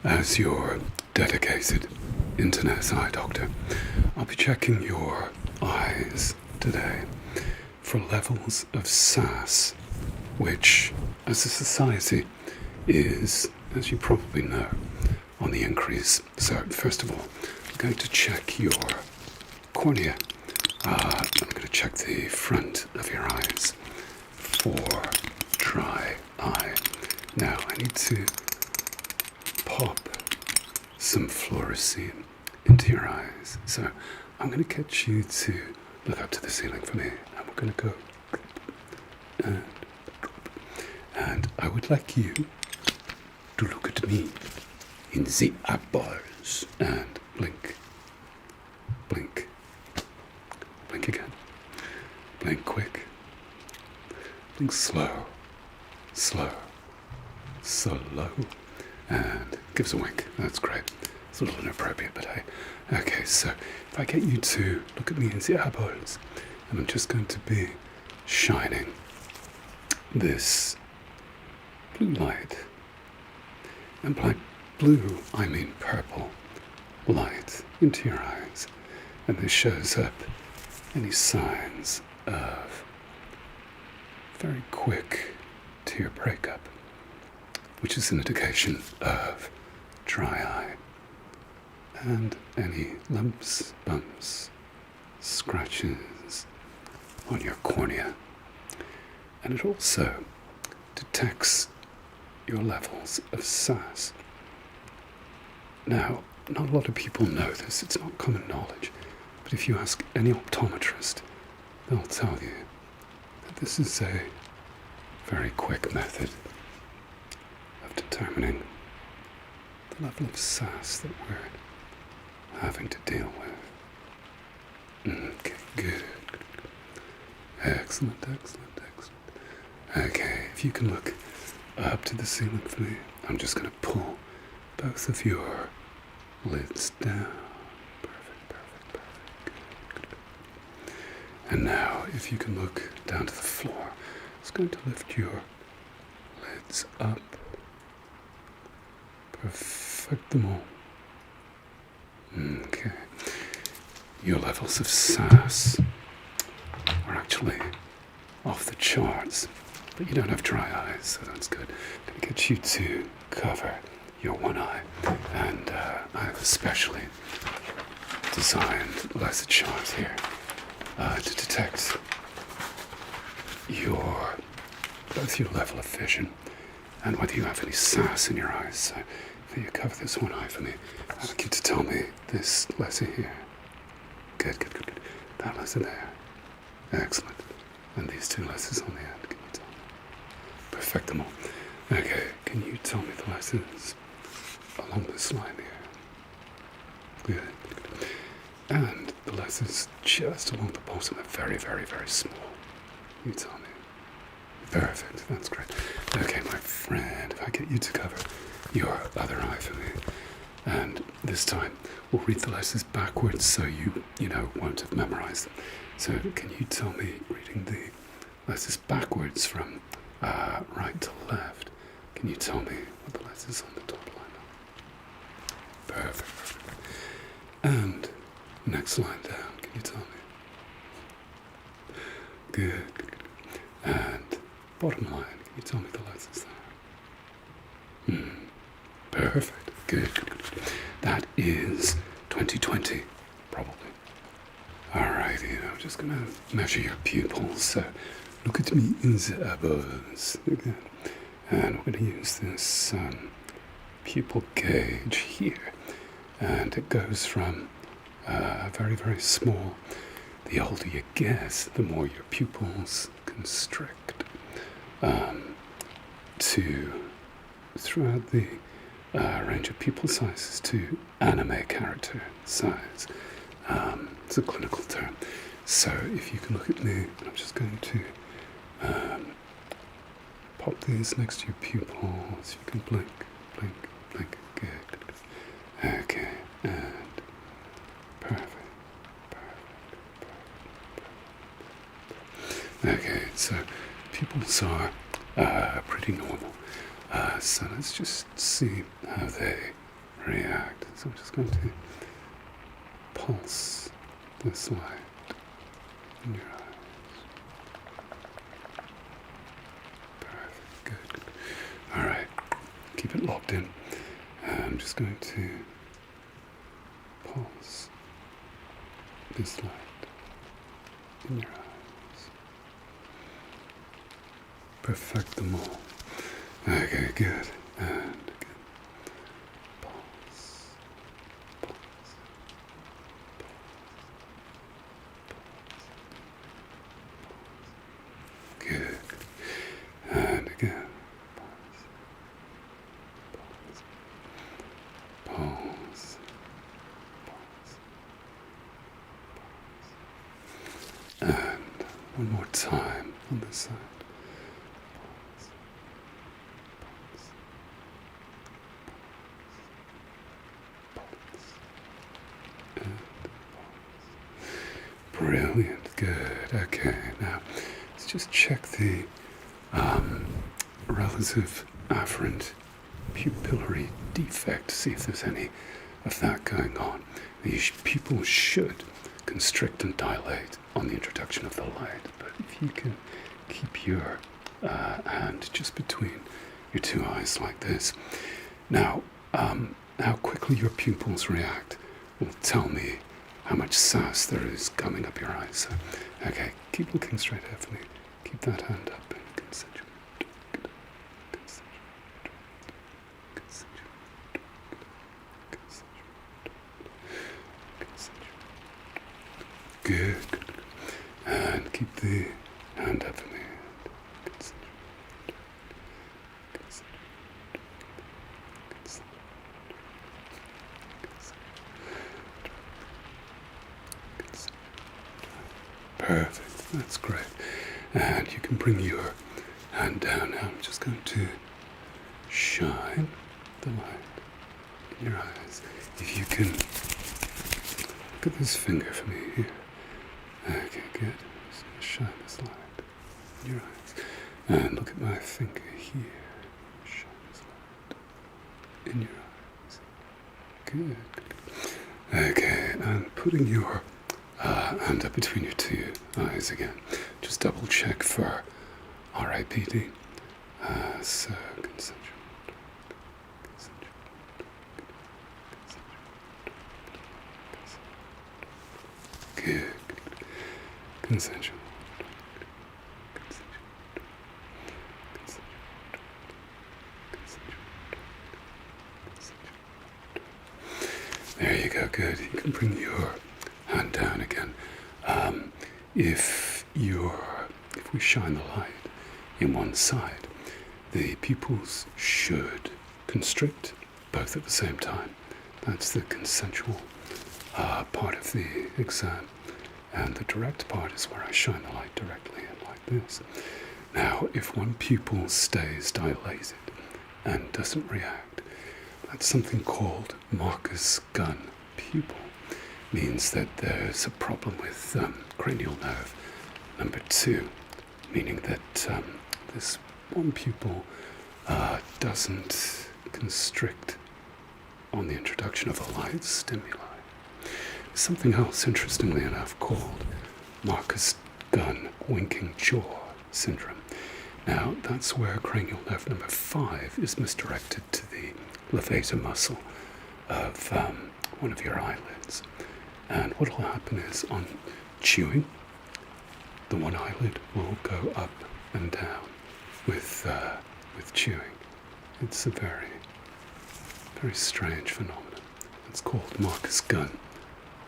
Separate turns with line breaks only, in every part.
As your dedicated internet eye doctor, I'll be checking your eyes today for levels of Sass, which, as a society, is, as you probably know, on the increase. So, first of all, I'm going to check your cornea. I'm going to check the front of your eyes for dry eye. Now, I need to pop some fluorescein into your eyes. So, I'm going to get you to look up to the ceiling for me, and we're going to go. And I would like you to look at me in the eyeballs and blink. Blink. Blink again. Blink quick. Blink slow. Slow. Slow. And give us a wink. That's great. It's a little inappropriate, but hey. Okay, so if I get you to look at me in the eyeballs, and I'm just going to be shining this blue light. And by blue, I mean purple light into your eyes. And this shows up any signs of very quick tear breakup, which is an indication of dry eye. And any lumps, bumps, scratches on your cornea. And it also detects your levels of Sass. Now, not a lot of people know this, it's not common knowledge, but if you ask any optometrist, they'll tell you that this is a very quick method of determining the level of Sass that we're having to deal with. Okay, good. Excellent. Okay, if you can look up to the ceiling for me, I'm just going to pull both of your lids down. Perfect. Good. And now, if you can look down to the floor, I'm just going to lift your lids up. Perfectamo. Okay. Your levels of Sass are actually off the charts, but you don't have dry eyes, so that's good. I'm going to get you to cover your one eye, and I've especially designed laser charts here to detect both your level of vision and whether you have any Sass in your eyes. So if you cover this one eye for me, I'd like you to tell me this laser here. Good. That laser there. Excellent. And these two lasers on the end, can you tell me? Perfectamo. Okay, can you tell me the lasers along this line here? Good. And the lasers just along the bottom are very, very, very small. You tell me. Perfect, that's great. Okay, my friend, if I get you to cover your other eye for me, and this time we'll read the lasers backwards so you won't have memorized them. So can you tell me, reading the lasers backwards from right to left, can you tell me what the lasers on the top line are? Perfect. And next line down, can you tell me? Good. And bottom line, can you tell me the lasers there? Perfect. Good. That is 2020, probably. Alrighty, I'm just going to measure your pupils. So look at me in the eyeballs again. And we're going to use this pupil gauge here. And it goes from very, very small. The older you get, the more your pupils constrict. To throughout the range of pupil sizes to anime character size. It's a clinical term. So if you can look at me, and I'm just going to pop these next to your pupils. You can blink. Good. Okay, and perfect. Okay, so pupils are pretty normal. So let's just see how they react. So I'm just going to pulse this light in your eyes. Perfect, good, good. All right, keep it locked in. I'm just going to pulse this light in your eyes. Perfect them all. Okay, good. And again. Pulse. Pulse. Pulse. Good. And again. Pulse. Pulse. Pulse. And one more time on this side. Brilliant, good. Okay, now let's just check the relative afferent pupillary defect, see if there's any of that going on. These pupils should constrict and dilate on the introduction of the light, but if you can keep your hand just between your two eyes like this. Now, how quickly your pupils react will tell me how much sass there is coming up your eyes. So, okay, keep looking straight ahead for me. Keep that hand up and consensual. Good. And keep the hand up for me. Perfect, that's great. And you can bring your hand down now. I'm just going to shine the light in your eyes. If you can look at this finger for me here. Okay, good. I'm just going to shine this light in your eyes. And look at my finger here. Shine this light in your eyes. Good, good. Okay, and putting your hand up between your two eyes again. Just double check for RIPD. So, consensual. Good. Consensual. There you go, good. You can bring your hand down again. If we shine the light in one side, the pupils should constrict both at the same time. That's the consensual part of the exam, and the direct part is where I shine the light directly in like this. Now, if one pupil stays dilated and doesn't react, that's something called Marcus gun pupil. Means that there's a problem with cranial nerve number 2, meaning that this one pupil doesn't constrict on the introduction of a light stimuli. Something else, interestingly enough, called Marcus gun winking jaw syndrome. Now, that's where cranial nerve number 5 is misdirected to the levator muscle of one of your eyelids. And what will happen is, on chewing, the one eyelid will go up and down with chewing. It's a very, very strange phenomenon. It's called Marcus gun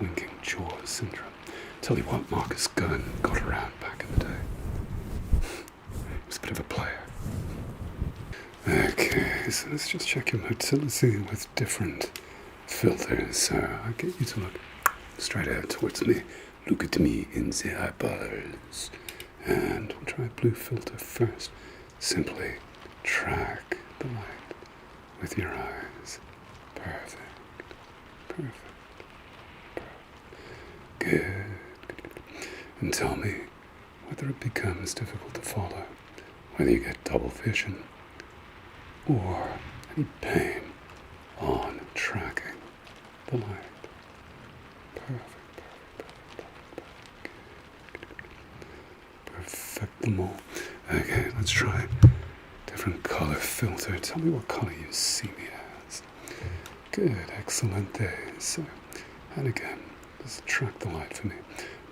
winking jaw syndrome. Tell you what, Marcus Gunn got around back in the day. He was a bit of a player. Okay, so let's just check your motility with different filters. So I'll get you to look straight out towards me. Look at me in the eyeballs. And we'll try blue filter first. Simply track the light with your eyes. Perfect. Perfect. Good. And tell me whether it becomes difficult to follow, whether you get double vision or any pain on tracking the light. Perfect. Perfect them all. Okay, let's try different color filter. Tell me what color you see me as. Good, excellent there. So, and again, just track the light for me.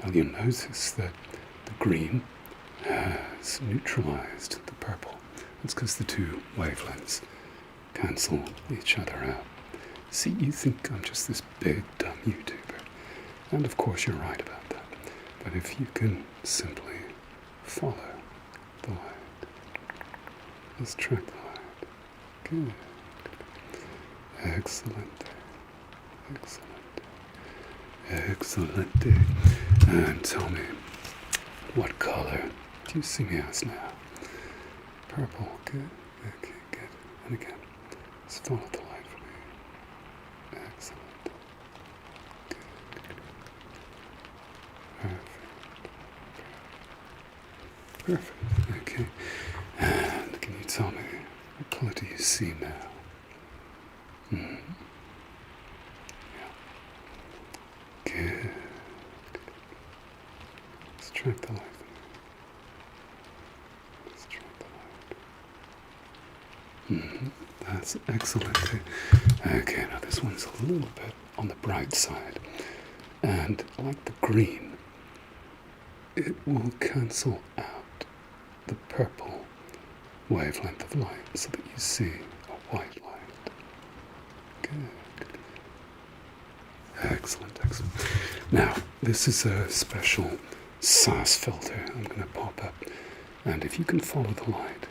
Now you'll notice that the green has neutralized the purple. That's because the two wavelengths cancel each other out. See, you think I'm just this big, dumb YouTuber. And of course you're right about that. But if you can simply follow the light. Let's track the light. Good. Excellent. Excellent. And tell me, what color do you see me as now? Purple. Good. Okay, good. And again, let's follow the light for me. Excellent. Good. Perfect. Okay. And can you tell me, what color do you see now? Yeah. Good. Let's track the light. That's excellent. Okay, now this one's a little bit on the bright side. And like the green, it will cancel out the purple wavelength of light so that you see a white light. Good. Excellent. Now, this is a special Sass filter I'm going to pop up. And if you can follow the light,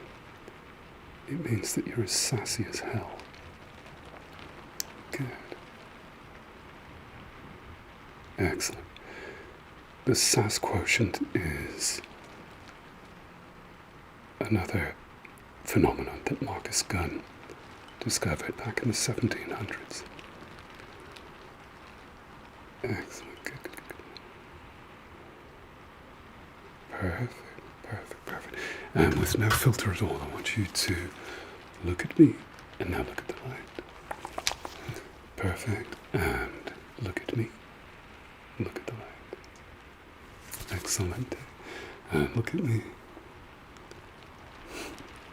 it means that you're as sassy as hell. Good. Excellent. The Sass quotient is another phenomenon that Marcus Gunn discovered back in the 1700s. Excellent. Good. Perfect. And with no filter at all, I want you to look at me and now look at the light. Perfect. And look at me. Look at the light. Excellent. And look at me.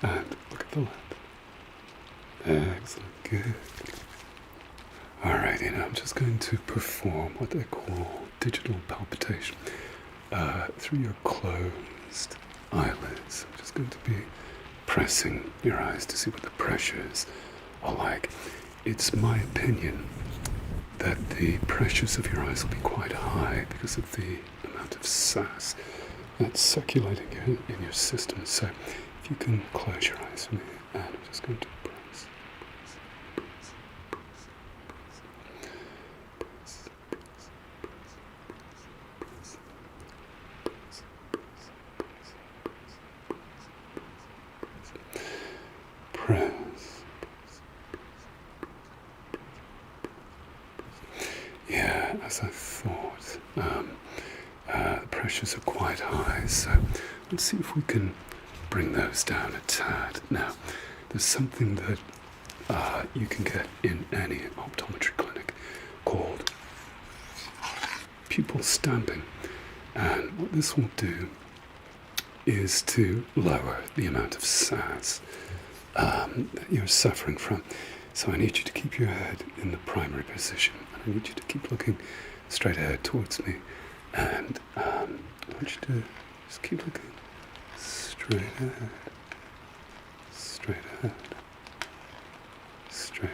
And look at the light. Excellent. Good. Alright, I'm just going to perform what they call digital palpitation through your closed eyelids. I'm just going to be pressing your eyes to see what the pressures are like. It's my opinion that the pressures of your eyes will be quite high because of the amount of Sass that's circulating in your system. So if you can close your eyes for me, and I'm just going to press. Yeah, as I thought, the pressures are quite high, so let's see if we can bring those down a tad. Now, there's something that you can get in any optometry clinic called pupil stamping, and what this will do is to lower the amount of Sass that you're suffering from. So I need you to keep your head in the primary position, and I need you to keep looking straight ahead towards me, and I want you to just keep looking straight ahead, straight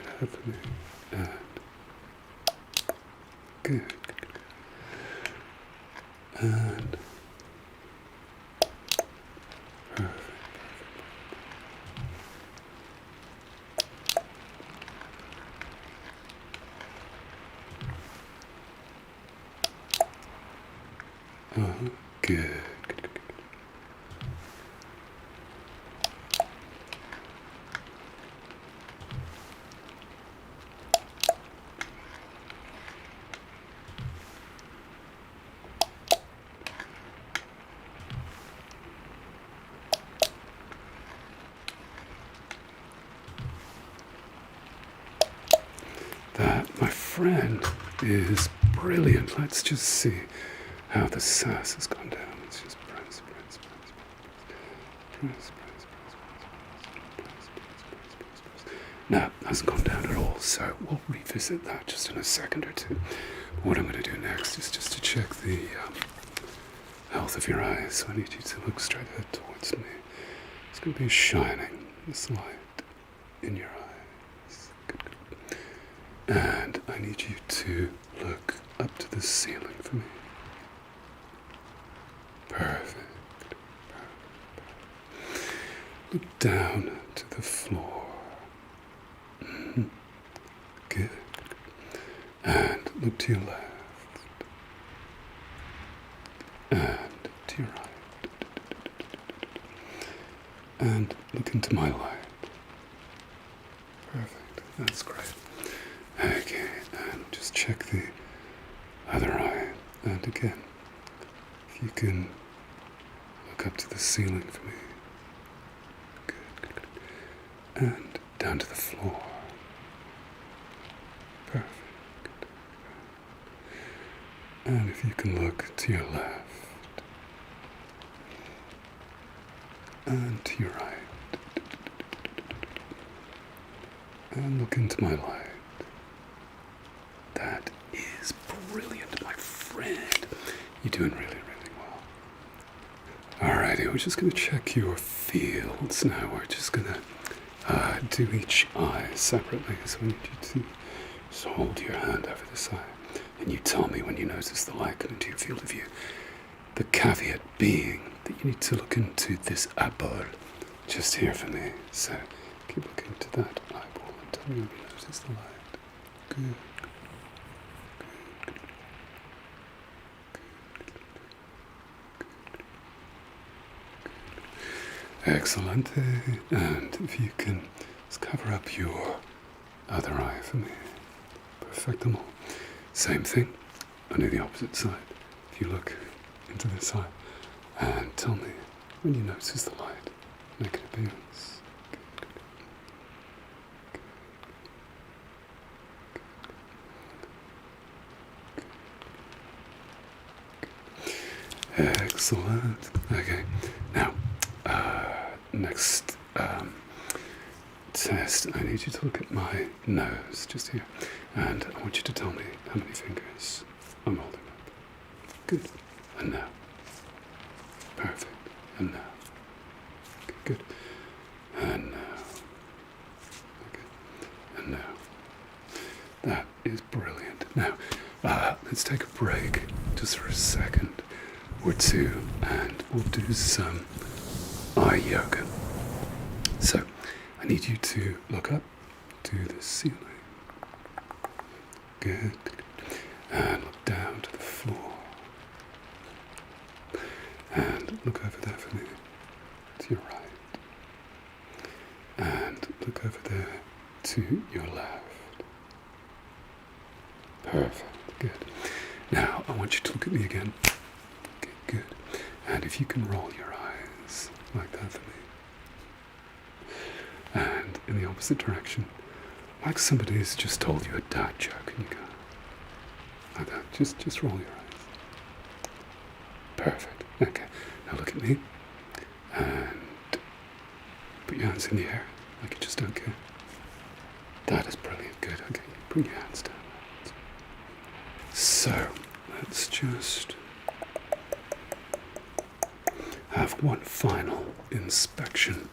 ahead for me, and good. And perfect. Good. friend is brilliant. Let's just see how the sass has gone down. Let's just press. No, hasn't gone down at all, so we'll revisit that just in a second or two. What I'm going to do next is just to check the health of your eyes. So I need you to look straight ahead towards me. It's going to be shining this light in your eyes. Good. And I need you to look up to the ceiling for me. Perfect. Look down to the floor. Good. And look to your left. And to your right. And look into my light. Perfect. That's great. Okay, and just check the other eye. And again, if you can look up to the ceiling for me. Good. And down to the floor. Perfect. And if you can look to your left and to your right and look into my light. That is brilliant, my friend. You're doing really, really well. Alrighty, we're just going to check your fields now. We're just going to do each eye separately. So I need you to just hold your hand over this eye. And you tell me when you notice the light coming to your field of view. The caveat being that you need to look into this eyeball just here for me. So keep looking to that eyeball and tell me when you notice the light. Good. Excellent. And if you can just cover up your other eye for me. Perfectamo. Same thing, only the opposite side. If you look into this eye and tell me when you notice the light make an appearance. Excellent. Okay, now, next test, I need you to look at my nose, just here, and I want you to tell me how many fingers I'm holding up. Good. And now. Perfect. And now. Good. And now. Okay. And now. That is brilliant. Now, let's take a break just for a second or two, and we'll do some eye yoga. So, I need you to look up to the ceiling. Good. And look down to the floor. And look over there for me, to your right. And look over there to your left. Perfect. Good. Now, I want you to look at me again. Okay, good. And if you can roll your eyes like that for me. And in the opposite direction, like somebody has just told you a dad joke, and you go like that. Just roll your eyes. Perfect. Okay. Now look at me and put your hands in the air like you just don't care. That is brilliant. Good. Okay. Bring your hands down. So let's just have one final inspection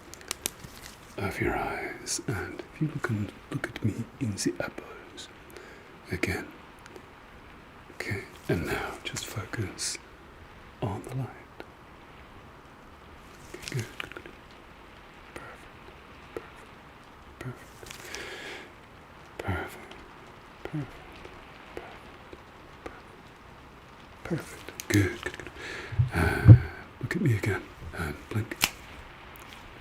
of your eyes, and if you look at me in the eyeballs again. Okay, and now just focus on the light. Okay, good. Perfect. Good. Look at me again and blink.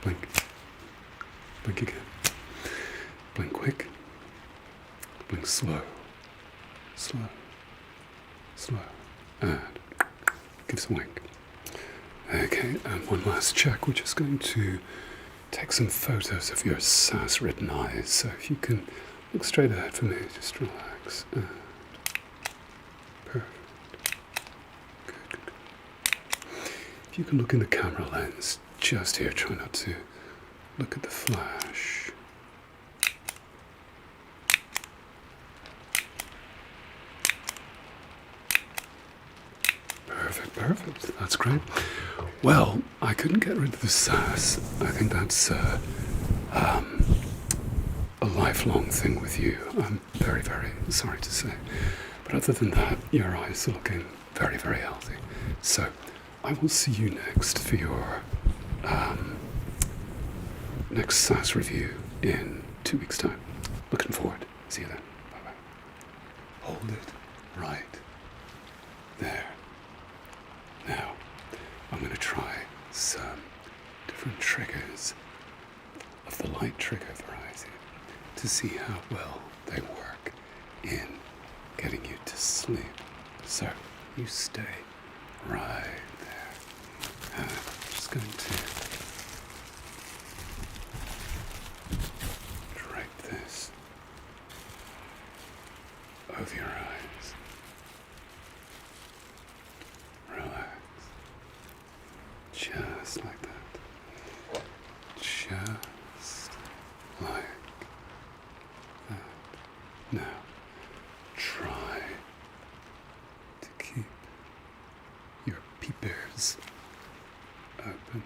Blink again. Blink quick. Blink slow. And give us a wink. Okay, and one last check. We're just going to take some photos of your Sass-ridden eyes. So if you can look straight ahead for me, just relax. relax. Perfect. Good, good, good. If you can look in the camera lens, just here, try not to look at the flash. Perfect, perfect. That's great. Well, I couldn't get rid of the sass. I think that's a lifelong thing with you. I'm very, very sorry to say. But other than that, your eyes are looking very, very healthy. So I will see you next for your next Sass review in 2 weeks' time. Looking forward. See you then. Bye-bye. Hold it right there. Now, I'm going to try some different triggers of the light trigger variety to see how well they work in getting you to sleep. So, you stay right there. And I'm just going to drape this over your eyes. Relax. Just like that. Just like that. Now, try to keep your peepers open.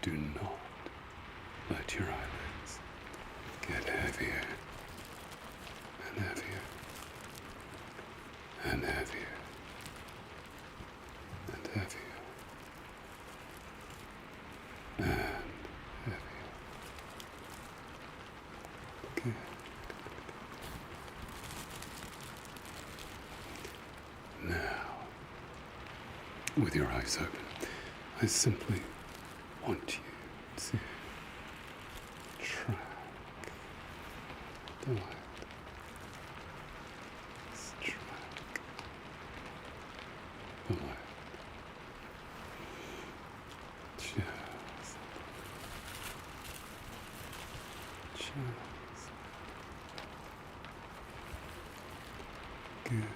Do not let your eyelids get heavier and heavier and heavier and heavier and heavier. Good. Now, with your eyes open, I simply want you to track the light. Track the light. Just good.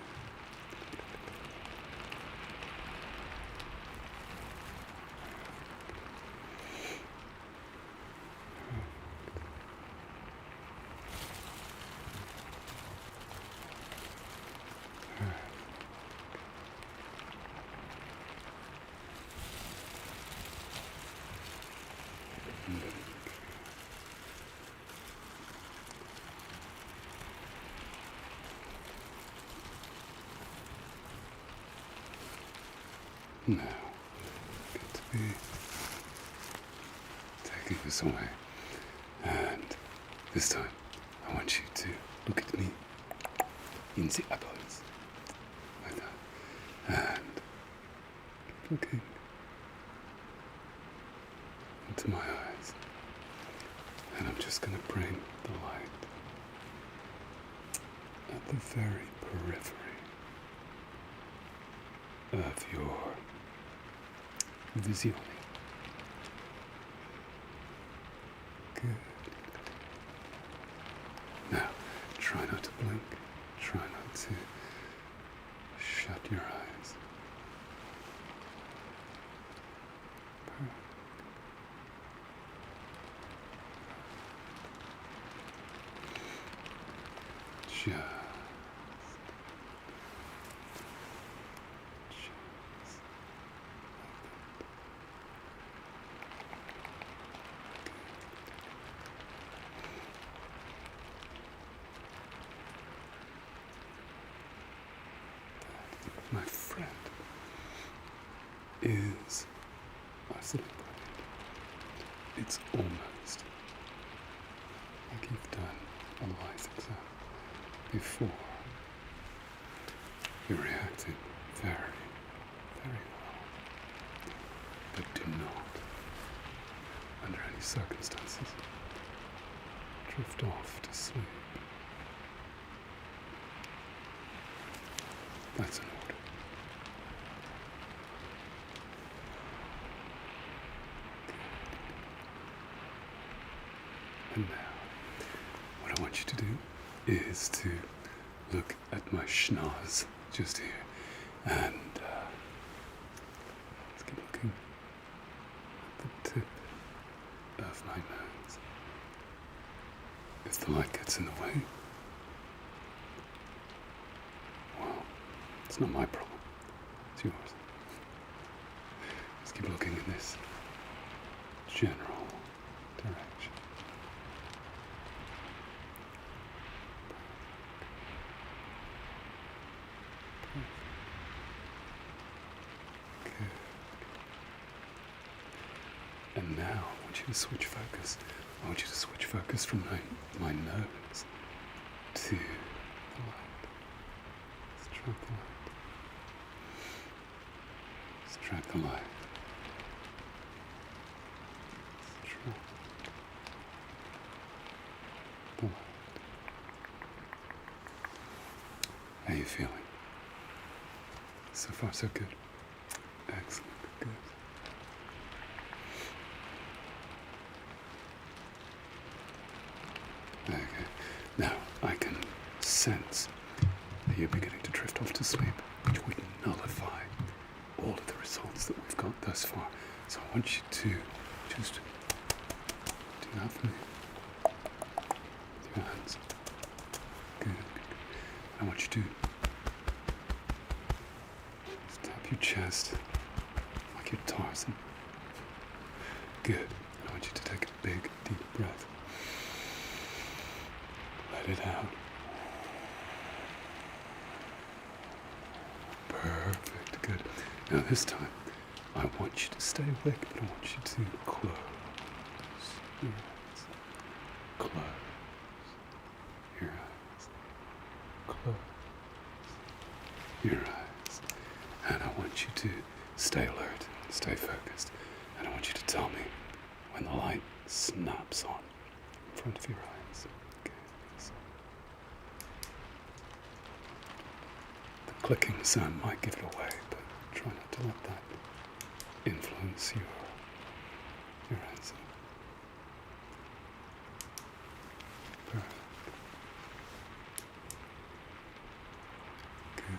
Now, good to be taking this away. And this time, I want you to look at me in the eyeballs, like that. And keep looking into my eyes. And I'm just going to bring the light at the very periphery of your visione. Good. Now, try not to blink. Try not to shut your eyes. Perfect. Just my friend is isolated. It's almost like you've done a life exam before. You're reacting very, very well. But do not, under any circumstances, drift off to sleep. That's an order. And now, what I want you to do is to look at my schnoz just here, and let's keep looking at the tip of my nose. If the light gets in the way, well, it's not my problem, it's yours. Just keep looking in this general direction. Good. And now I want you to switch focus. I want you to switch focus from my nose to the light. Let's track the light. Let's track the light. Let's track the light. How are you feeling? So far, so good. Excellent. Good. Okay. Now, I can sense that you're beginning to drift off to sleep, which would nullify all of the results that we've got thus far. So I want you to just do that for me. With your hands. Good. I want you to just tap your chest like you're Tarzan. Good. I want you to take a big, deep breath. Let it out. Perfect. Good. Now this time, I want you to stay awake, but I want you to close your eyes. Close your eyes. Close your eyes. And I want you to stay alert, stay focused. And I want you to tell me when the light snaps on in front of your eyes. Okay. So the clicking sound might give it away, but try not to let that influence your answer. Perfect. Good.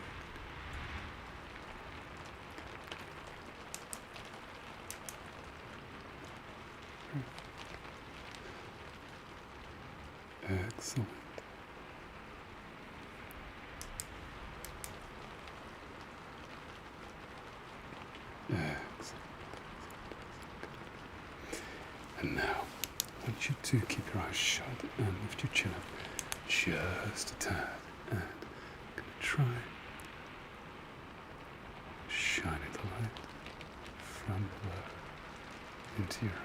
Excellent. Excellent. And now, I want you to keep your eyes shut and lift your chin up just a tad. And I'm going to try shining the light from below into your eyes.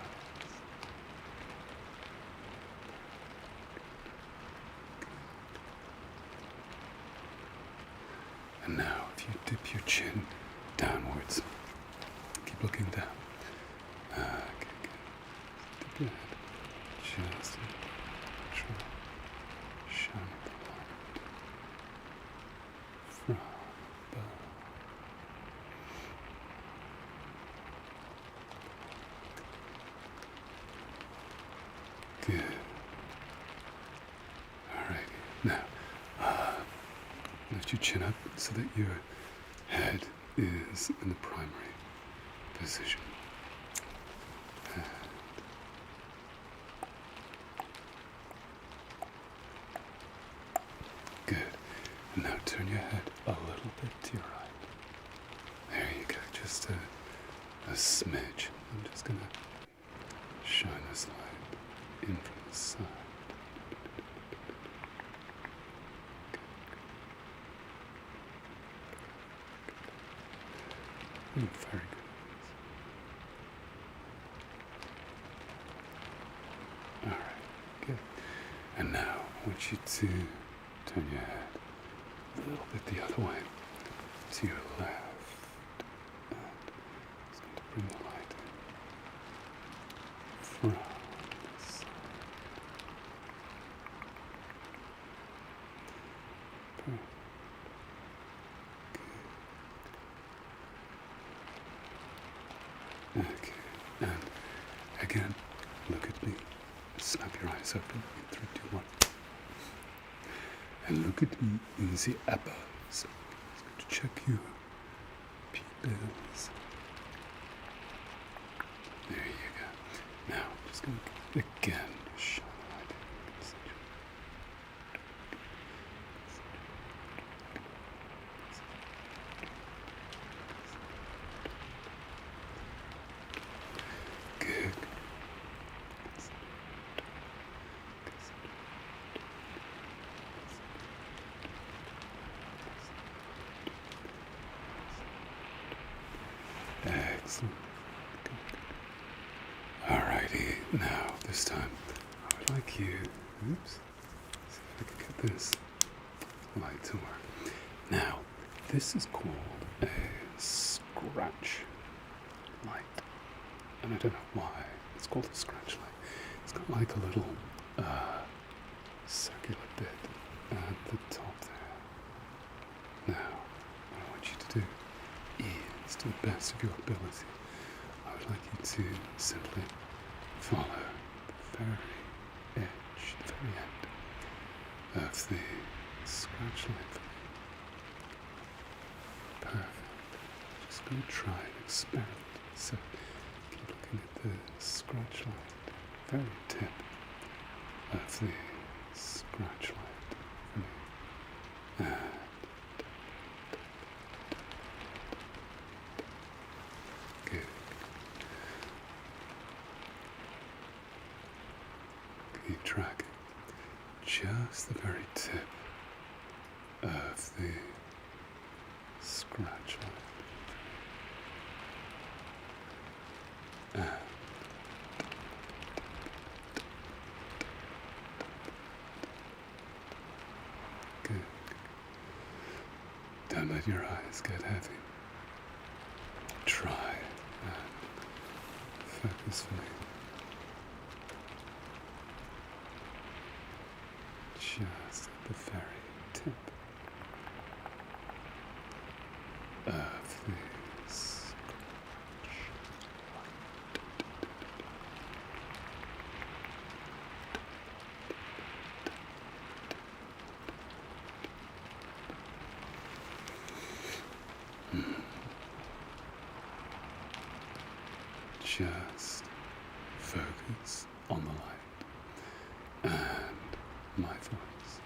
And now, if you dip your chin downwards, keep looking down. Okay, good. Dip your head just try shining the light from above. Good. Alright, now, lift your chin up so that your head is in the primary position. And good. And now turn your head a little bit to your right. There you go, just a smidge. I'm just going to shine this light in from the side. Very good. Alright, good. And now I want you to turn your head a little bit the other way to your left. And I'm just going to bring the light in from the side. Perfect. Okay, and again, look at me. Snap your eyes open in 3, 2, 1. and look at me in the apples. Just going to check your pupils. There you go. Now, just going to again shine the light in. Good. Excellent. Alrighty, now this time I would like you, oops, see if I can get this light to work. Now, this is called a scratch light, and I don't know why it's called a scratch light. It's got like a little circular bit at the top there. Now, what I want you to do is, to the best of your ability, I would like you to simply follow the very edge, the very end of the scratch light. Perfect. Just going to try an experiment. So keep looking at the scratch light, very tip of the scratch light for me. And good. Keep tracking just the very tip of the scratch light. And good. Don't let your eyes get heavy. Try and focus for me. Just at the very tip of the scratch light. Just focus on the light and my voice.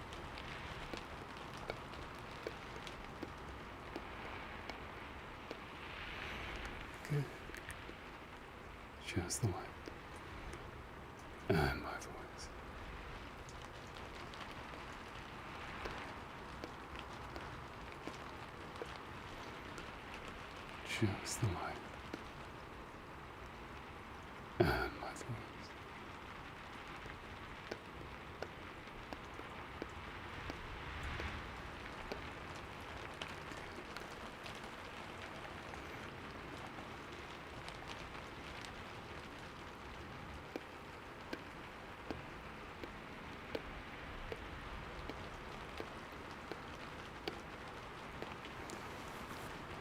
Good. Just the light and my voice. Just the light and my voice.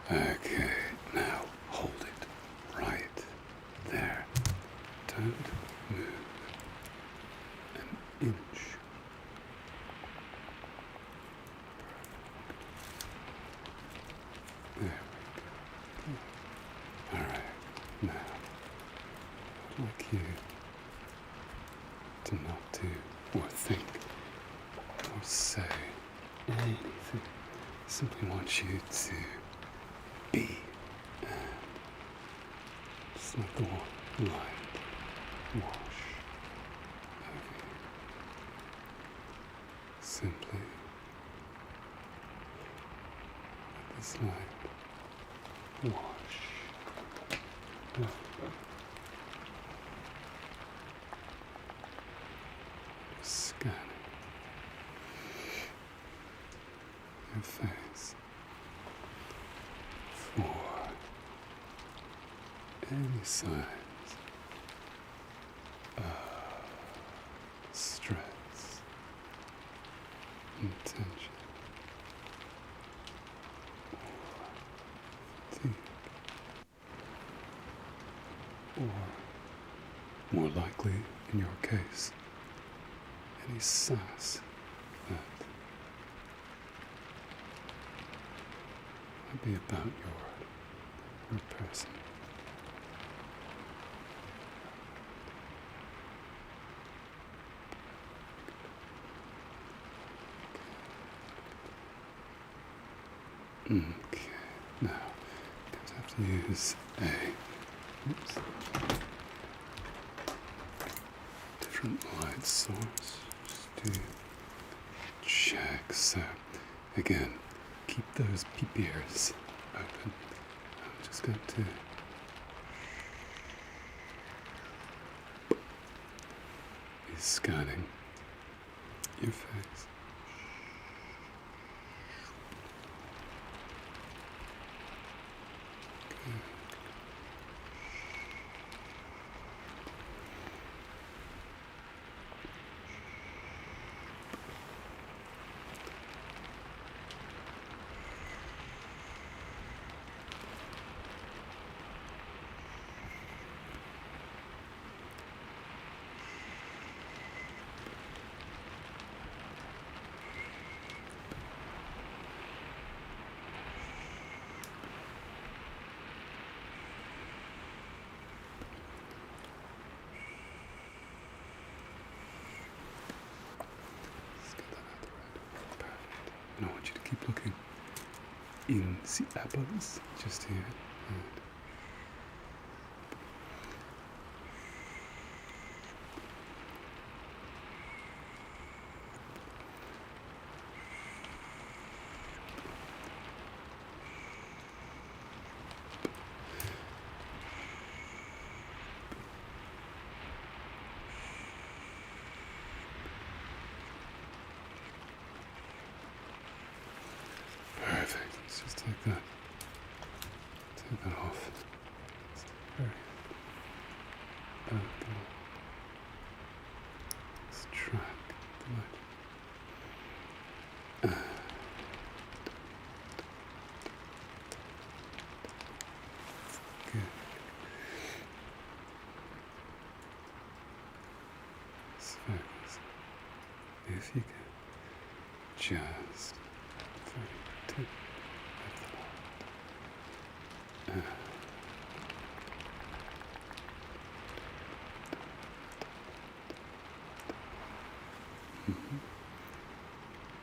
Okay, now hold it right there. Don't move an inch. There we go. Alright, now I'd like you to not do or think or say anything. I simply want you to be and just let the light wash over you. Simply let this light wash over you. Scanning your face for any signs of stress and tension or fatigue, or more likely in your case, any sass that could be about your person. Okay, now I'm going to have to use a different light source just to check. So again, keep those peep ears open. I'm just going to be scanning your face. And I want you to keep looking in the apples, just here. Perfect. Let's just take that off. It's very let's track the light. Good. Let's focus. If you can just tip of the light.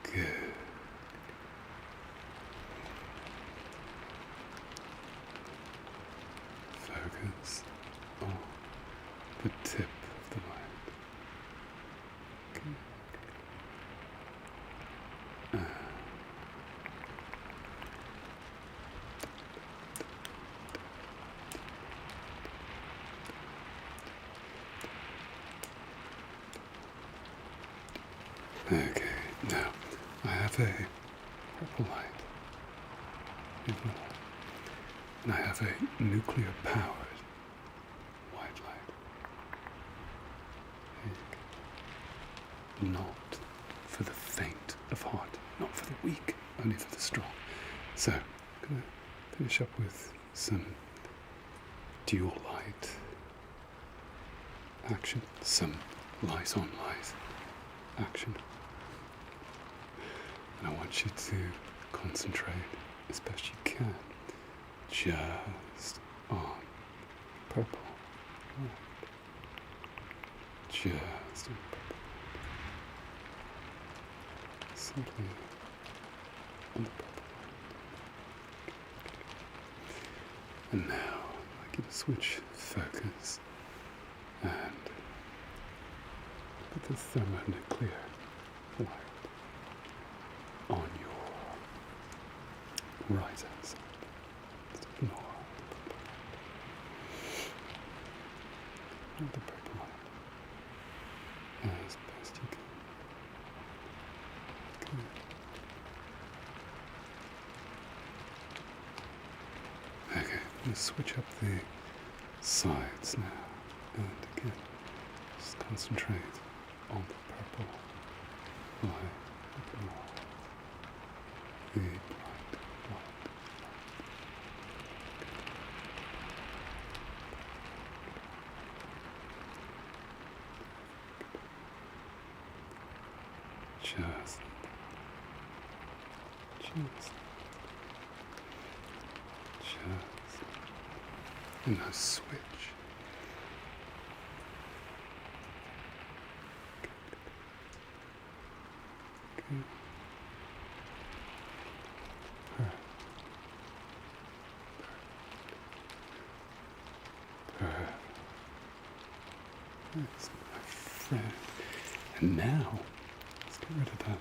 Good. Focus on the tip of the light. Good. Okay, now I have a purple light, and I have a nuclear-powered white light. Not for the faint of heart, not for the weak, only for the strong. So I'm going to finish up with some dual light action, some light on light action. And I want you to concentrate as best you can just on purple light. Just on purple light. Simply on the purple light. And now I'd like you to switch focus and put the thermonuclear light on your right hand side. Just ignore the purple light as best you can. Good. Okay, I'm going to switch up the sides now, and again, just concentrate on the purple light. Ignore the bright light. Just. Yes. A nice switch. Okay. Perfect. That's my friend. And now, let's get rid of that.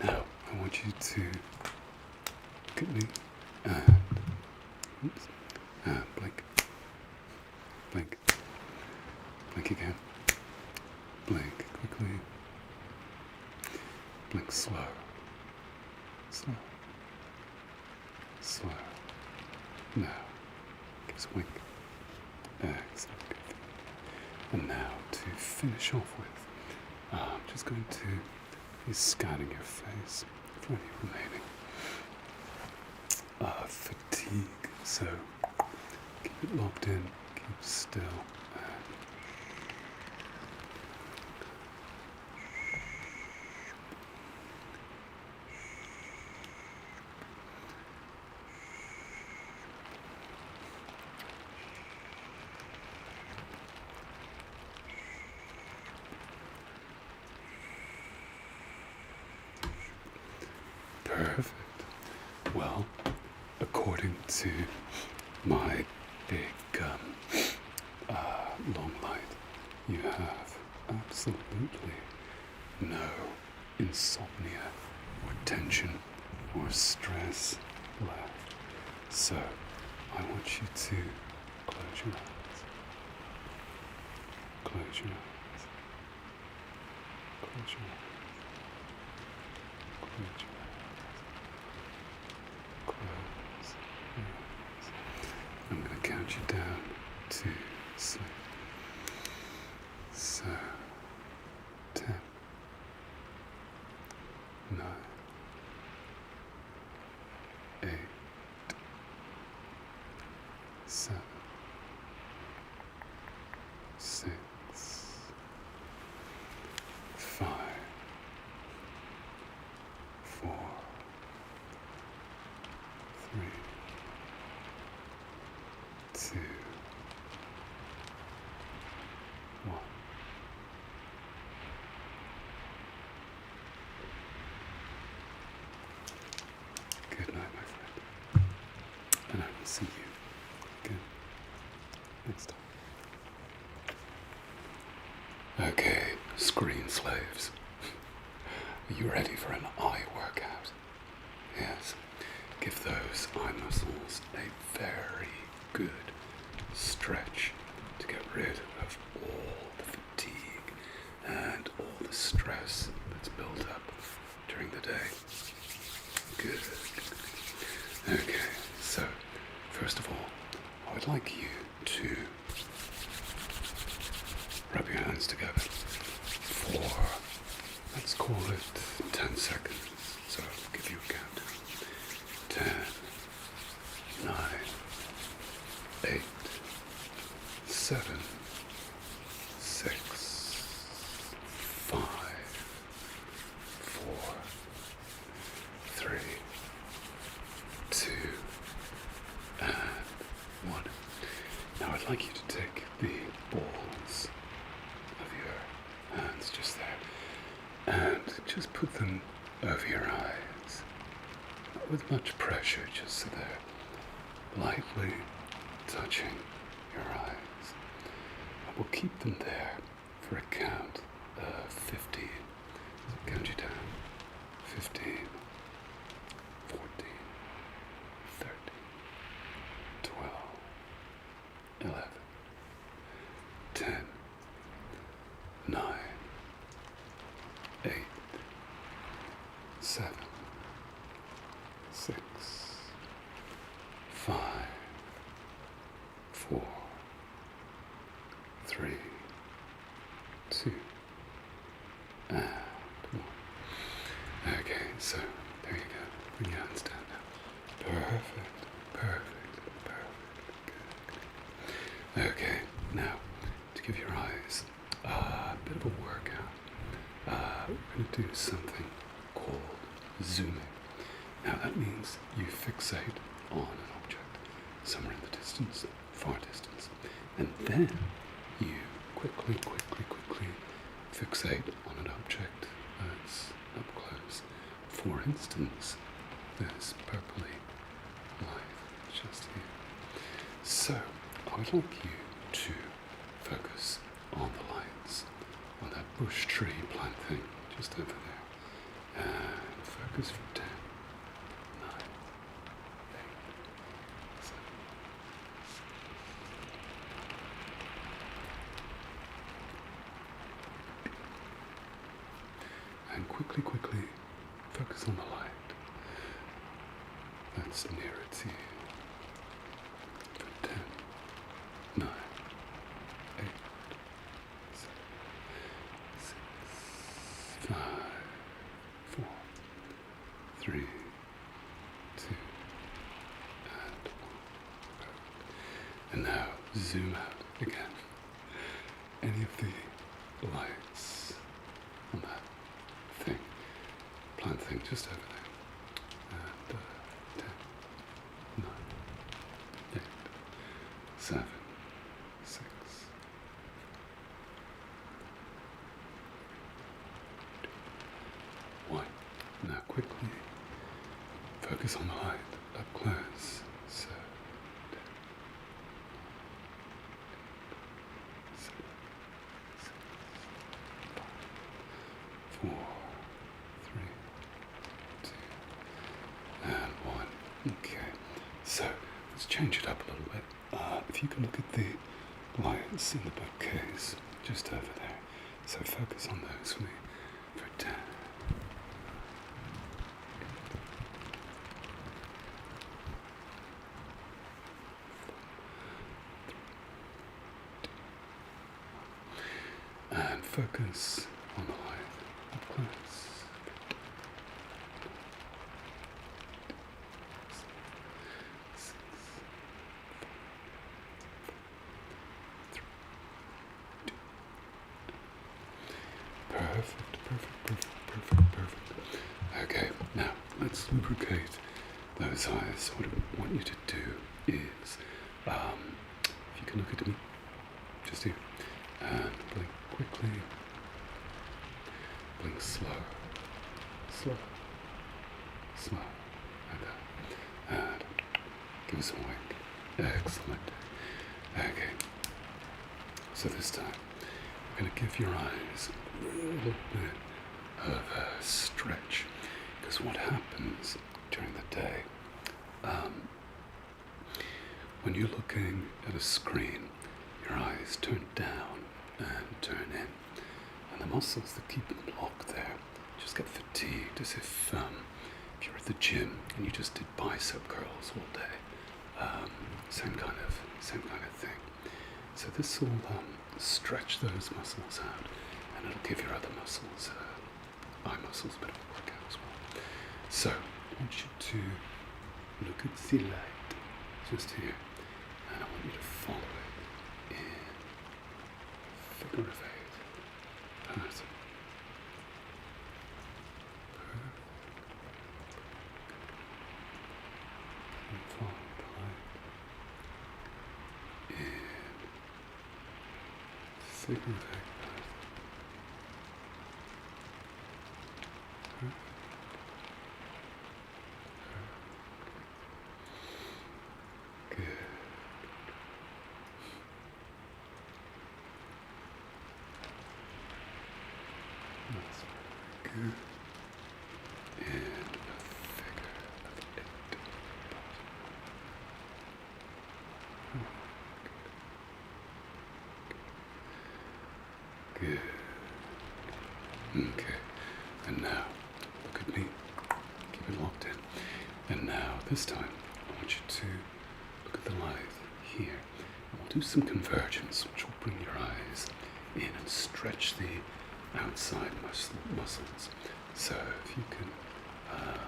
Now, I want you to look at me and, oops, and blink. Blink. Blink again. Blink quickly. Blink slow. Slow. Slow. Now, give us a wink. Excellent. And now, to finish off with, I'm just going to be scanning your face for any remaining fatigue. So, keep it locked in, keep still, and perfect. Well, according to my big long light, you have absolutely no insomnia or tension or stress left. So, I want you to close your eyes. Close your eyes. Close your eyes. Close your eyes. Close your eyes. I'm going to count you down to sleep. So, 10, 9, 8, 7, 6, 5, 4, 3, 2, 1. Good night, my friend. And I will see you again next time. Okay, screen slaves. Are you ready for an eye workout? Yes. Give those eye muscles a very good stretch to get rid of all the fatigue and all the stress that's built up during the day. Good. Okay, so first of all, I would like you to rub your hands together for, let's call it 10 seconds. So I'll give you a count. 10, 9, 8, 7, 6, 5, 4, 3, 2, and 1. Now I'd like you to take the balls of your hands just there and just put them over your eyes. Not with much pressure, just so they're lightly touching your eyes. And we'll keep them there for a count of 15. So count you down. 15, 14, 13, 12, 11, 10, 9, 8, 7, 6, 5, 4, 3, 2, and 1. Okay, so there you go. Bring your hands down now. Perfect, perfect, perfect. Good. Okay, now to give your eyes a bit of a workout, we're going to do something called zooming. Now that means you fixate on an object. somewhere in the distance, far distance. And then you quickly fixate on an object that's up close. For instance, this purpley light just here. So, I would like you to focus on the lights, on that bush tree plant thing just over there. And focus for 10, 9, 8, 7, 6. And quickly focus on the light that's nearer to you. For 10, 9, 8, 7, 6, 5, 4, 3, 2, and 1. And now zoom out again. Any of the lights on that thing, plant thing just over there. And 10, 9, 8, 7, 6, 1. Now quickly focus on the light up close. So 10, 7, 6, 5, 4, 3, 2, and 1. Okay, so let's change it up a little bit. If you can look at the lights in the bookcase just over there. So focus on those for me for 10. And focus on the light up close. 6, 5, 4, 3, 2. Perfect. Okay, now let's lubricate those eyes. What I want you to do is, if you can look at me, just here, and blink quickly, blink slow, like that, and give us a wink. Excellent. Okay, so this time we're going to give your eyes a little bit of a stretch, because what happens during the day, when you're looking at a screen, your eyes turn down and turn in, and the muscles that keep them locked there just get fatigued, as if you're at the gym and you just did bicep curls all day. Same kind of thing. So this will stretch those muscles out, and it'll give your other muscles, eye muscles, a bit of a workout as well. So I want you to look at the light just here, and I want you to follow it in figure of 8 pattern. And follow the light in figure of 8 pattern. Good. That's very good. And a figure of 8. Good. Okay. And now, look at me. Keep it locked in. And now, this time, I want you to look at the light here. And we'll do some convergence, which will bring your eyes in and stretch the outside muscles. So if you can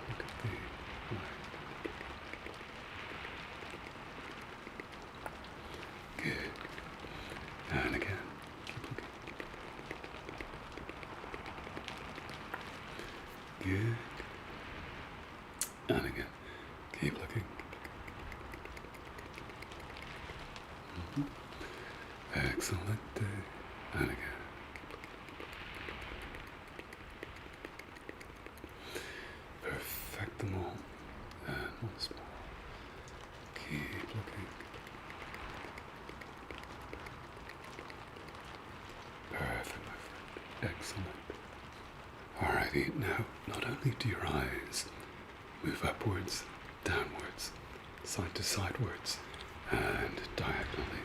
look at the light. Good. And again, keep looking. Good. And again, keep looking. Excellent. Alrighty, now not only do your eyes move upwards, downwards, side to sidewards, and diagonally,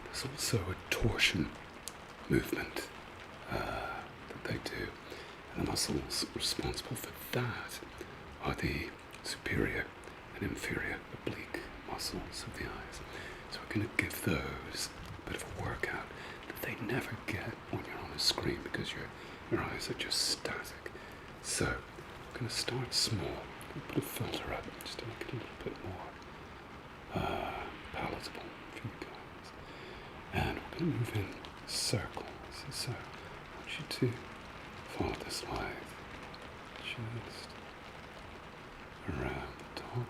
there's also a torsion movement that they do. And the muscles responsible for that are the superior and inferior oblique muscles of the eyes. So we're going to give those a bit of a workout that they never get when you're on a screen because your eyes are just static. So we're going to start small. Put a filter up just to make it a little bit more palatable for you guys. And we're going to move in circles. So I want you to follow this light just around the top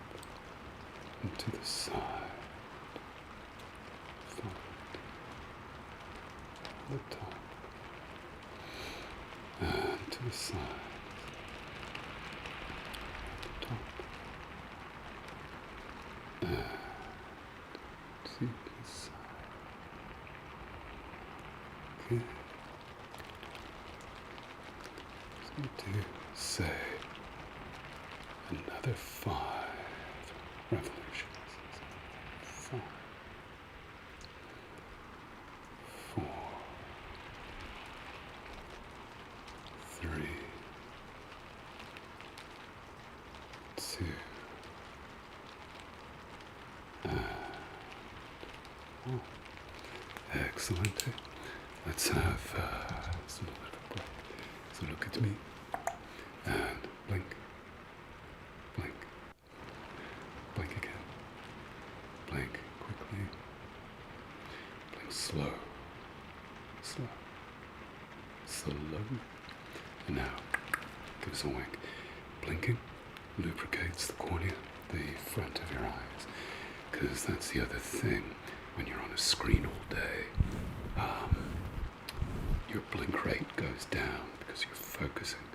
and to the side. Follow it the top and to the side. The top and to the side. Good. To say another 5 revolutions. 5, 4, 3, 2, and 1. Excellent. Let's have some little break. So look at me and blink, blink, blink again, blink quickly, blink slow, slow, slow, and now give us a wink. Blinking lubricates the cornea, the front of your eyes, because that's the other thing when you're on a screen all day. Your blink rate goes down because you're focusing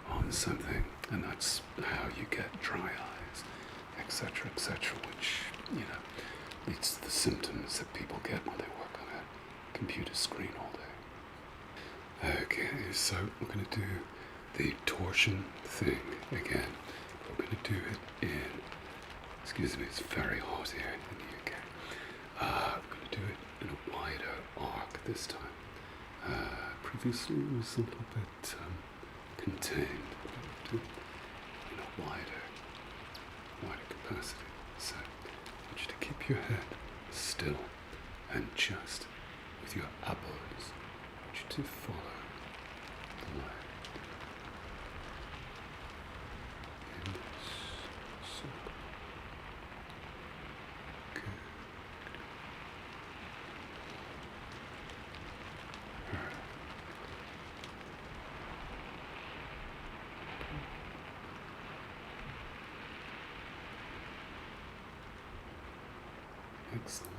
on something, and that's how you get dry eyes, etc., which, leads to the symptoms that people get when they work on a computer screen all day. Okay, so we're going to do the torsion thing again. We're going to do it in, excuse me, it's very hot here in the UK. We're going to do it in a wider arc this time. Previously it was a little bit contained, but in a wider capacity. So I want you to keep your head still and just with your elbows, I want you to follow the light in this circle. Good. Excellent.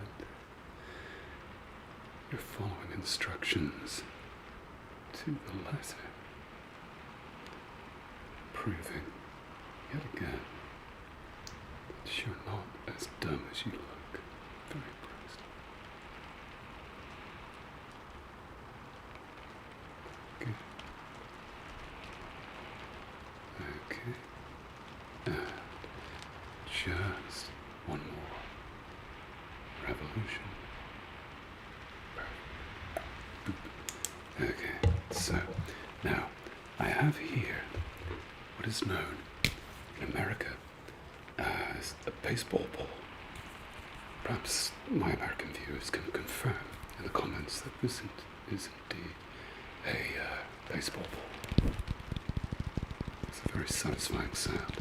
You're following instructions to the letter, proving yet again that you're not as dumb as you look. Very impressed. Good. Okay. And just one more revolution. Okay, so now I have here what is known in America as a baseball ball. Perhaps my American viewers can confirm in the comments that this is indeed a baseball ball. It's a very satisfying sound,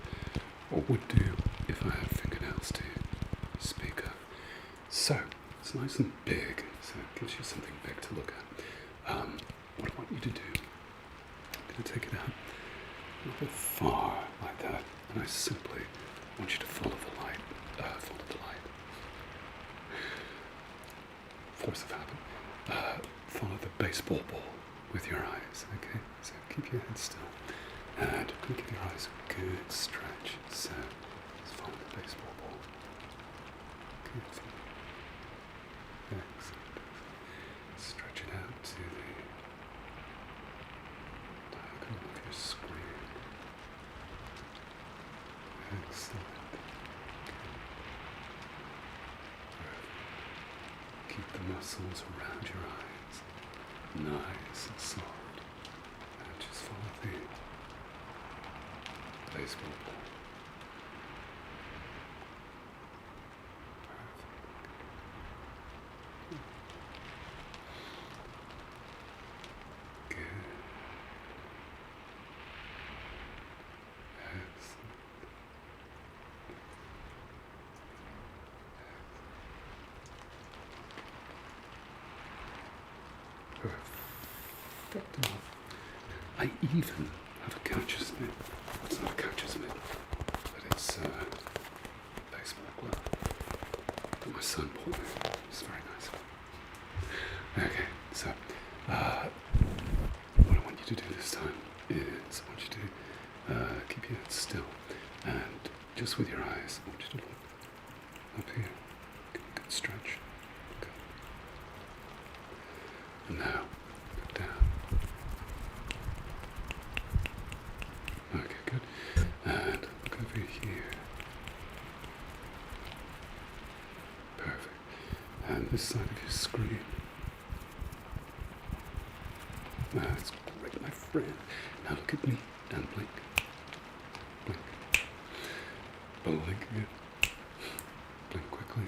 or would do if I had fingernails to speak of. So, it's nice and big, so it gives you something big to look at. What I want you to do, I'm going to take it out a little bit far like that, and I simply want you to follow the light. Force of habit. Follow the baseball ball with your eyes, okay? So keep your head still, and give your eyes a good stretch. So just follow the baseball ball. Good. Excellent. Stretch it out to the screen. Excellent. Keep the muscles around your eyes nice and soft. And just follow the baseball ball. Perfect. I even have a catcher's mitt. It's not a catcher's mitt, but it's a baseball glove that my son bought me. It's very nice. Okay, so what I want you to do this time is I want you to keep your head still and just with your eyes, I want you to look up here. Good stretch. Good. And now, look down. Okay, good. And look over here. Perfect. And this side of your screen. That's great, my friend. Now look at me and blink. Blink. Blink again. Blink quickly.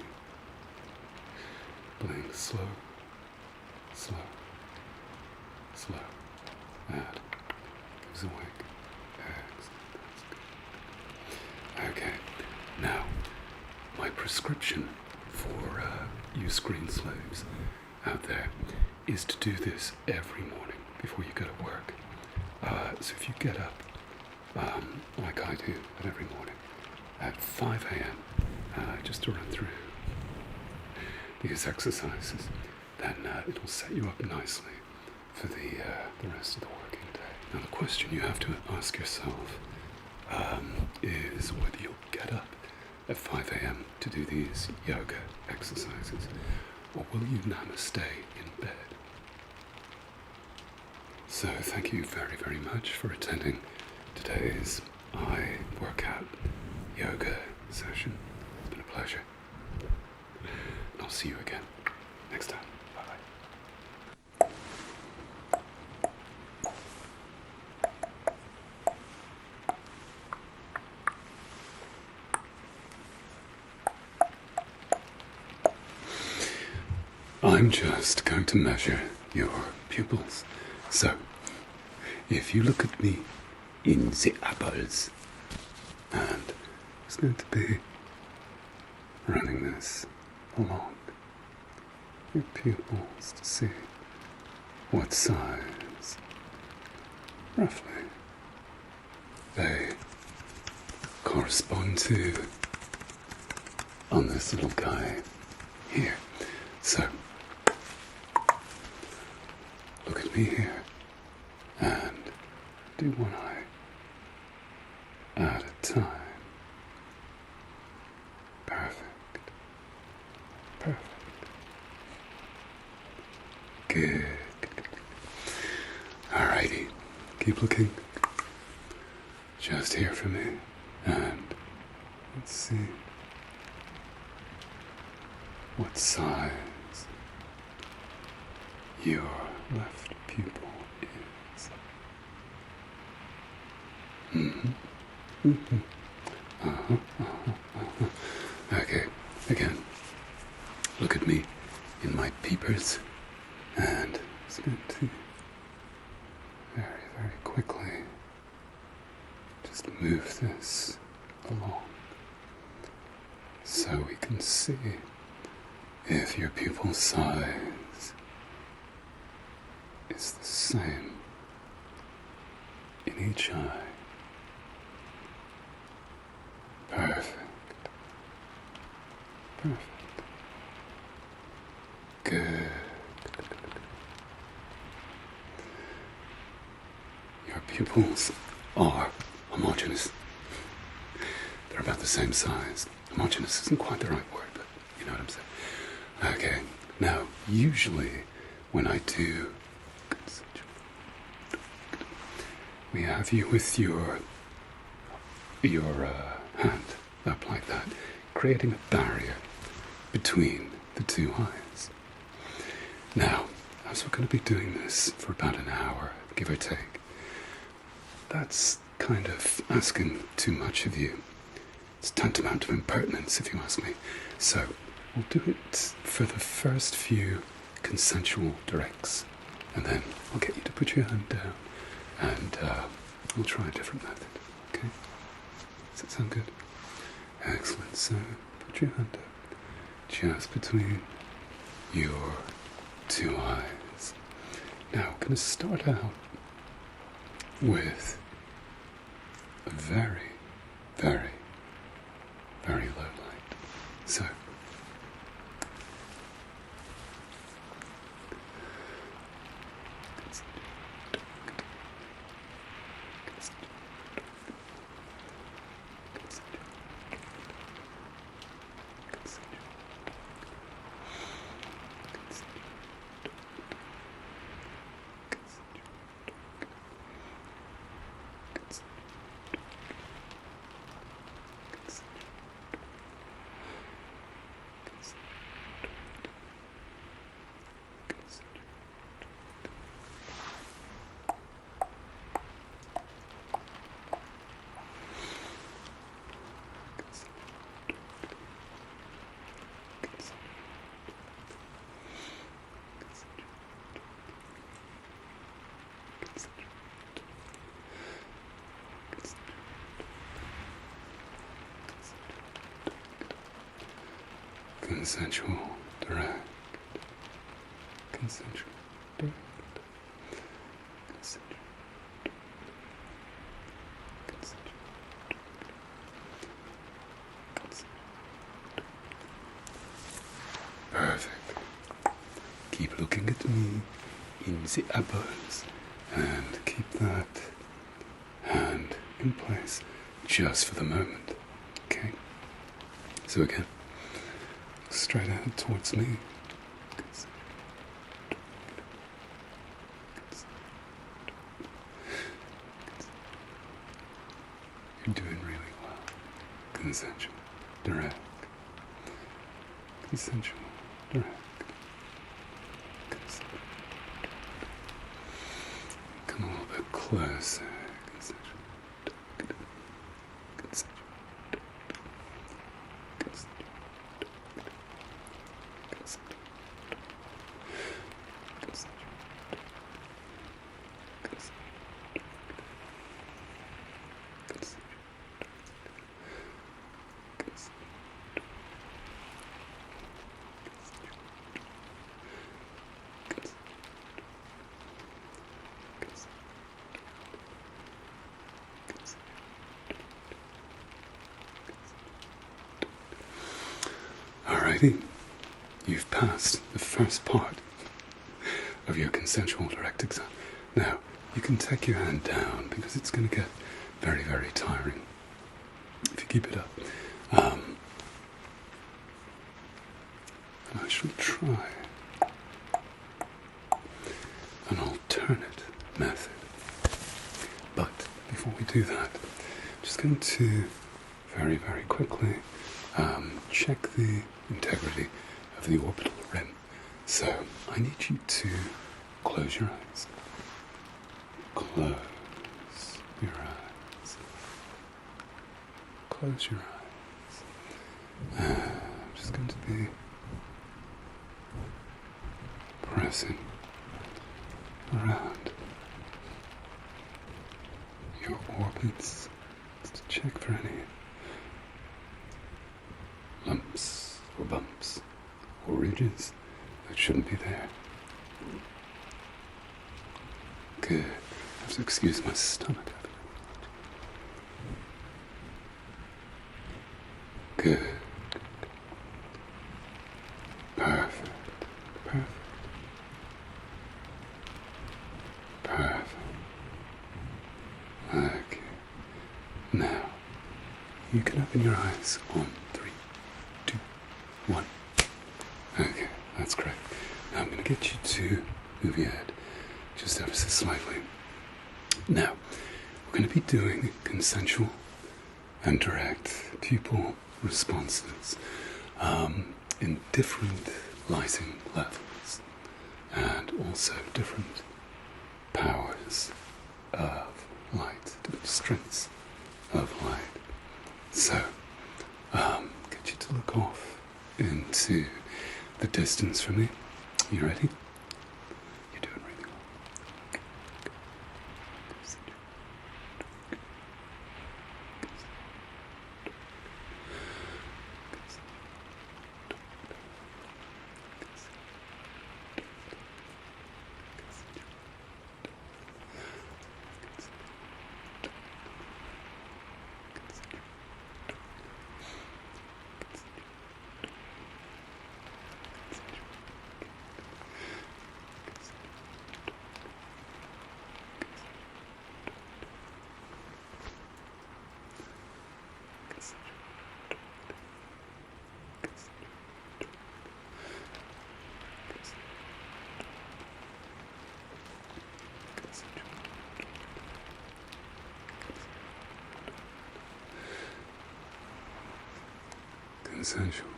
Blink slow. Slow. Slow. And give us a wink. Excellent. Okay. Now, my prescription for you screen slaves out there is to do this every morning before you go to work. So if you get up, like I do at every morning, at 5 a.m., just to run through these exercises, then it'll set you up nicely for the rest of the working day. Now the question you have to ask yourself is whether you'll get up at 5 a.m. to do these yoga exercises, or will you namaste in bed? So thank you very, very much for attending today's eye workout yoga session. It's been a pleasure. And I'll see you again next time. Bye-bye. I'm just going to measure your pupils. So, if you look at me in the apples, and it's going to be running this along your pupils to see what size, roughly, they correspond to on this little guy here. So, look at me here and do one eye at a time. Perfect. Perfect. Good. Alrighty. Keep looking. Just here for me. And let's see what size your left pupil is. Okay, again, look at me in my peepers, and it's going to very, very quickly just move this along so we can see if your pupil size is the same in each eye. Perfect. Perfect. Good. Your pupils are homogeneous. They're about the same size. Homogeneous isn't quite the right word, but you know what I'm saying. Okay, now usually when I do we have you with your hand up like that, creating a barrier between the two eyes. Now, as we're going to be doing this for about an hour, give or take, that's kind of asking too much of you. It's tantamount to impertinence, if you ask me. So, we'll do it for the first few consensual directs, and then I'll get you to put your hand down, and we'll try a different method, okay? Does that sound good? Excellent. So, put your hand up just between your two eyes. Now, we're going to start out with a very, very, very low light. So, consensual direct, consensual direct, consensual, consensual, consensual. Perfect. Keep looking at me in the eyeballs and keep that hand in place just for the moment. Okay? So again, straight out towards me. You're doing really well. Consensual, direct. Consensual, direct. Consensual. Come a little bit closer. Consensual, direct. Consensual. Alrighty, you've passed the first part of your consensual direct exam. Now, you can take your hand down because it's going to get very, very tiring if you keep it up. And I shall try an alternate method. But before we do that, I'm just going to very, very quickly check the integrity of the orbital rim. So I need you to close your eyes. Close your eyes. Close your eyes. I'm just going to be pressing around your orbits to check for any lumps or bumps or ridges that shouldn't be there. Good. I have to excuse my stomach. Good. Perfect. Perfect. Perfect. Okay. Now, you can open your eyes on 3, 2, 1. Okay, that's great. Now I'm going to get you to move your head just ever so slightly. Now, We're going to be doing consensual and direct pupil responses in different lighting levels and also different powers of light, different strengths of light. So, get you to look off into the distance from me. You ready? You're doing really well. Consensual,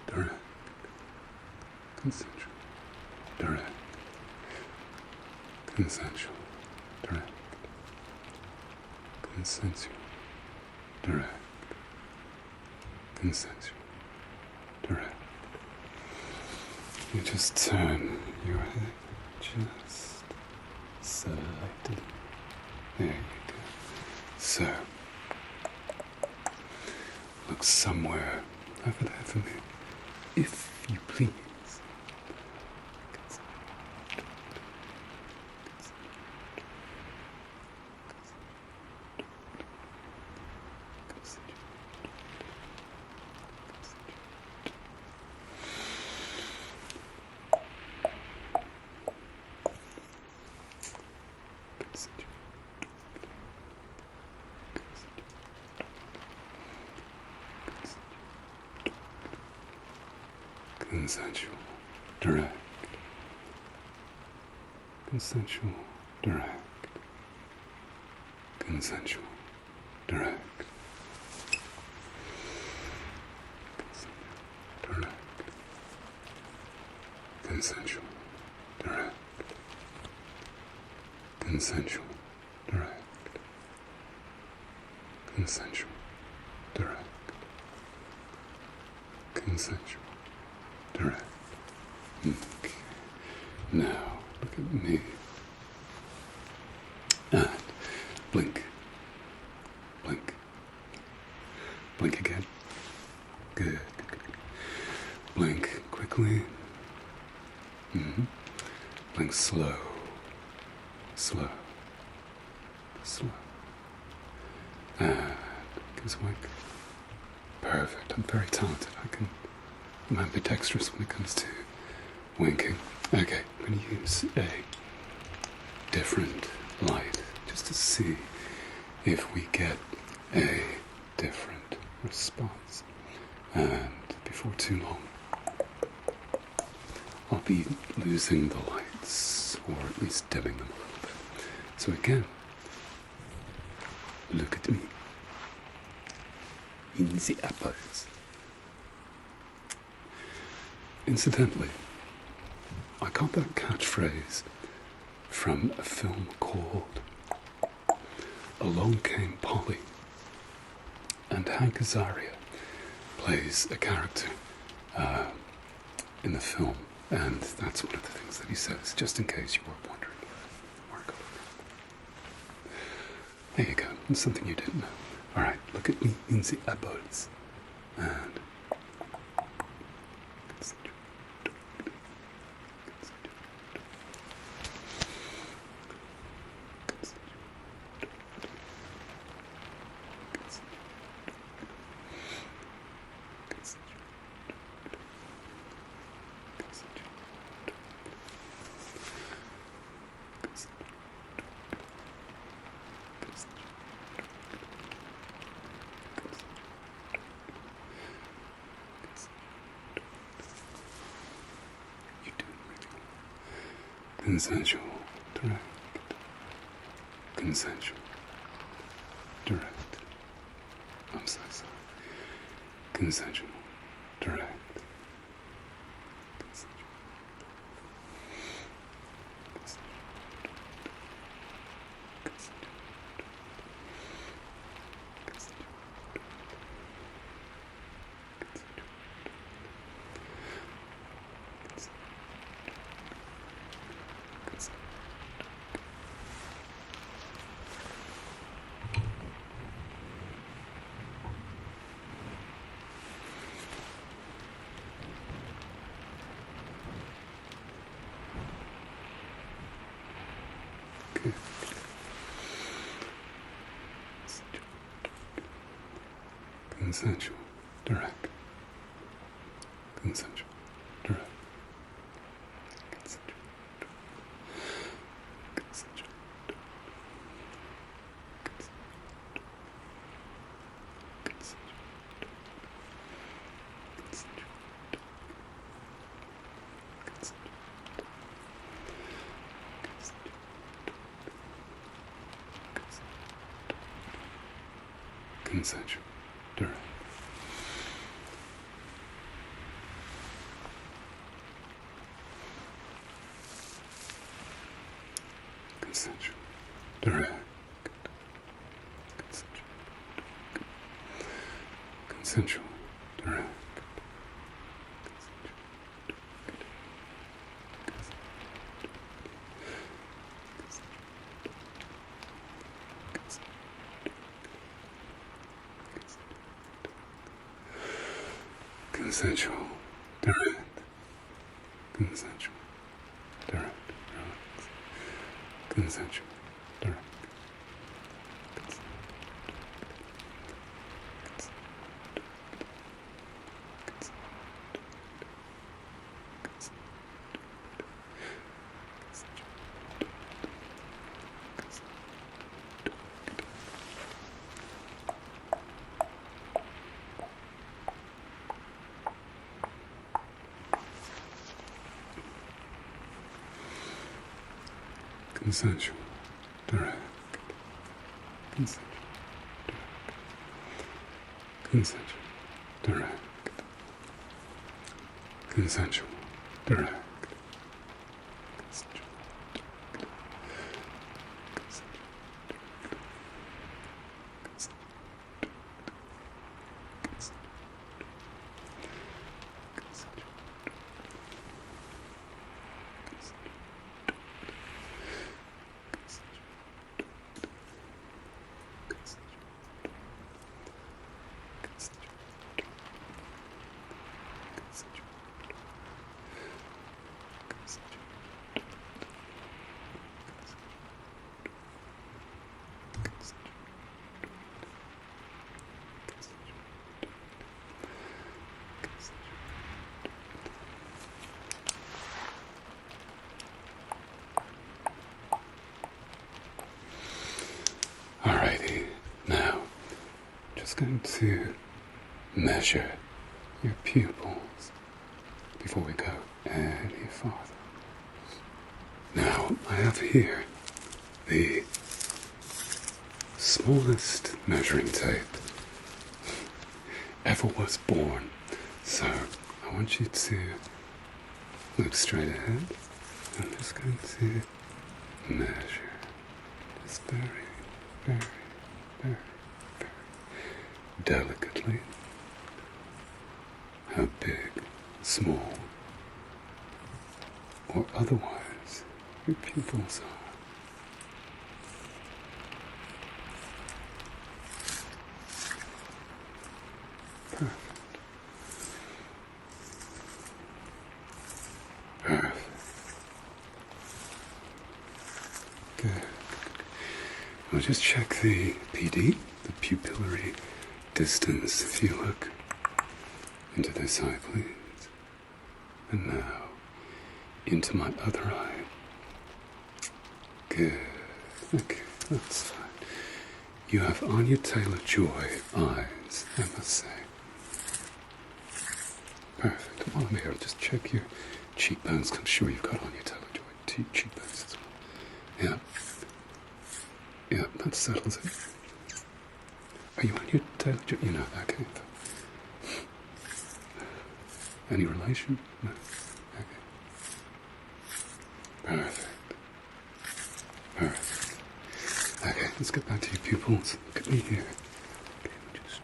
direct, consensual, direct, consensual, direct, consensual, direct, consensual, direct. You just turn your head just slightly. There you go. So, look somewhere over there for me, if you please. Consensual, direct, consensual, direct, consensual, direct, direct, consensual, direct, consensual, direct, consensual, direct, consensual. Direct. Okay. Now, look at me. And blink. Blink. Blink again. Good. Good, good, good. Blink quickly. Blink slow. Slow. Slow. And give us a wink. Perfect. I'm very talented. I'm ambidextrous when it comes to winking. Okay, I'm going to use a different light just to see if we get a different response. And before too long, I'll be losing the lights, or at least dimming them a little bit. So again, look at me in the apples. Incidentally, I got that catchphrase from a film called Along Came Polly, and Hank Azaria plays a character in the film, and that's one of the things that he says, just in case you were wondering. There you go, it's something you didn't know. Alright, look at me in the apples, and consensual, direct, consensual, direct. I'm so sorry. Consensual, direct. Consensual, direct. Consensual, direct. Consensual, consensual, consensual, direct. Consensual, direct. Consensual, direct. Consensual, direct. Consensual, direct. Relax. Consensual, direct. Consensual, direct. Consensual, direct. Consensual, direct. Consensual, direct. Alrighty, now just going to measure your pupils before we go any farther. Now, I have here the smallest measuring tape ever was born. So, I want you to look straight ahead. I'm just going to measure just very, very, very, very delicately how big, small, or otherwise your pupils are. Perfect. Perfect. Good. We'll just check the PD, the pupillary distance. If you look into this eye, please. And now into my other eye. Good. Okay, that's fine. You have Anya Taylor-Joy eyes, I must say. Perfect. While I'm here, I'll just check your cheekbones. I'm sure you've got Anya Taylor-Joy cheekbones as well. Yeah. Yeah, that settles it. Are you on your daily job? You're not, okay. Any relation? No. Okay. Perfect. Perfect. Okay, let's get back to your pupils. Look at me here. Okay, just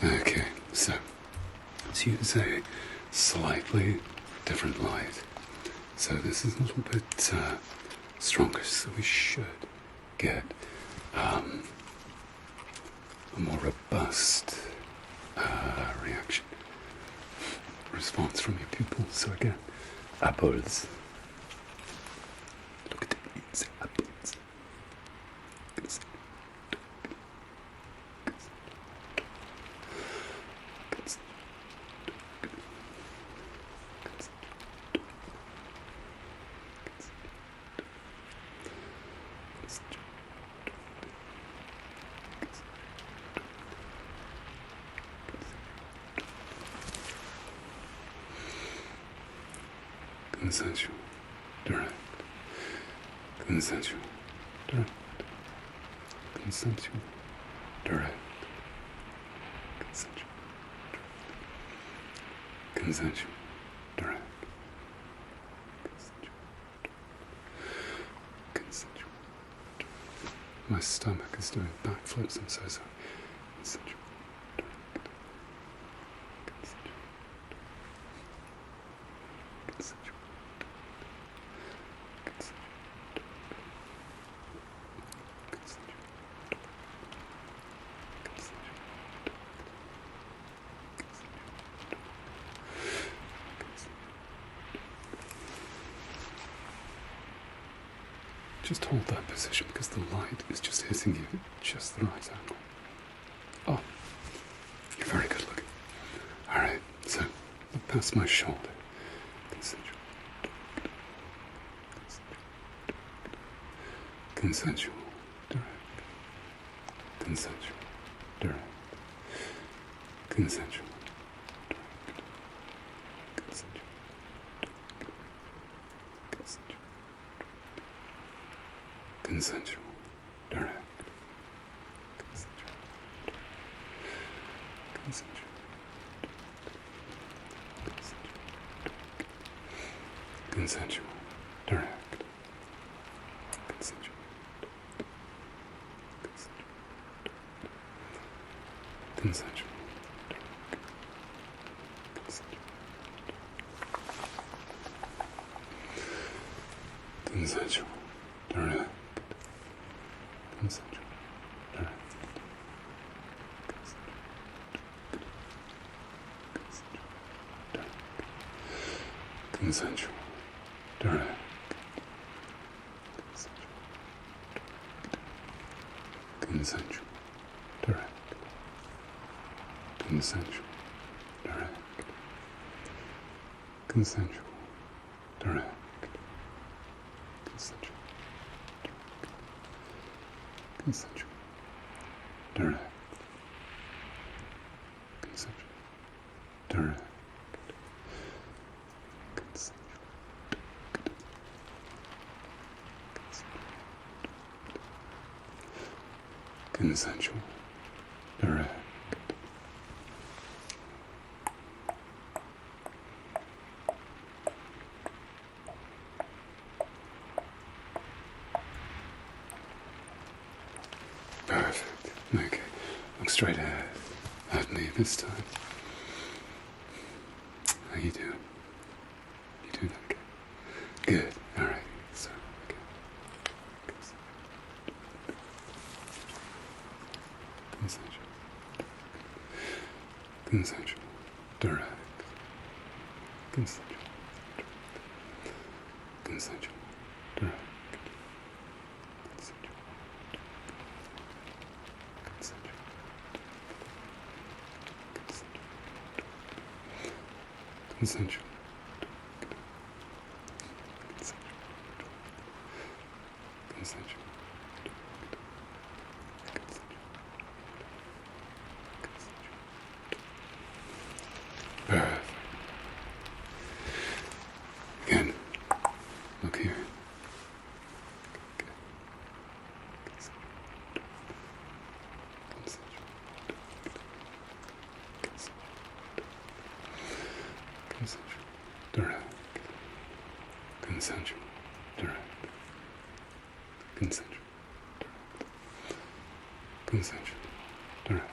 Okay, so let's use a slightly different light. So this is a little bit stronger, so we should get a more robust reaction, response from your pupils. So again, apples. Look at these apples. Consensual, direct. Consensual, direct. Consensual, direct. Consensual, direct. Consensual, direct. Consensual, direct. My stomach is doing backflips, I'm so sorry. Consensual, direct. Consensual, consensual. Just hold that position because the light is just hitting you at just the right angle. Oh, you're very good looking. Alright, so look past my shoulder. Consensual. Consensual. Direct. Consensual. Direct. Consensual. Direct. Consensual. Consensual, direct. Consensual. Consensual, direct. Consensual. Consensual. Consensual, direct. Consensual, direct. Consensual, direct. Consensual, direct. Consensual, direct. Consensual, direct. Consensual. Consensual, direct. Consensual, direct. Consensual, direct. Perfect. Okay. Look straight ahead at me this time. How you doing? You doing okay? Good. All right. So, okay. Consensual. Consensual. Direct. Consensual. Consensual. Direct. Consensual. Consensual. Perfect. consensual, direct, consensual, direct, consensual, direct, consensual, direct,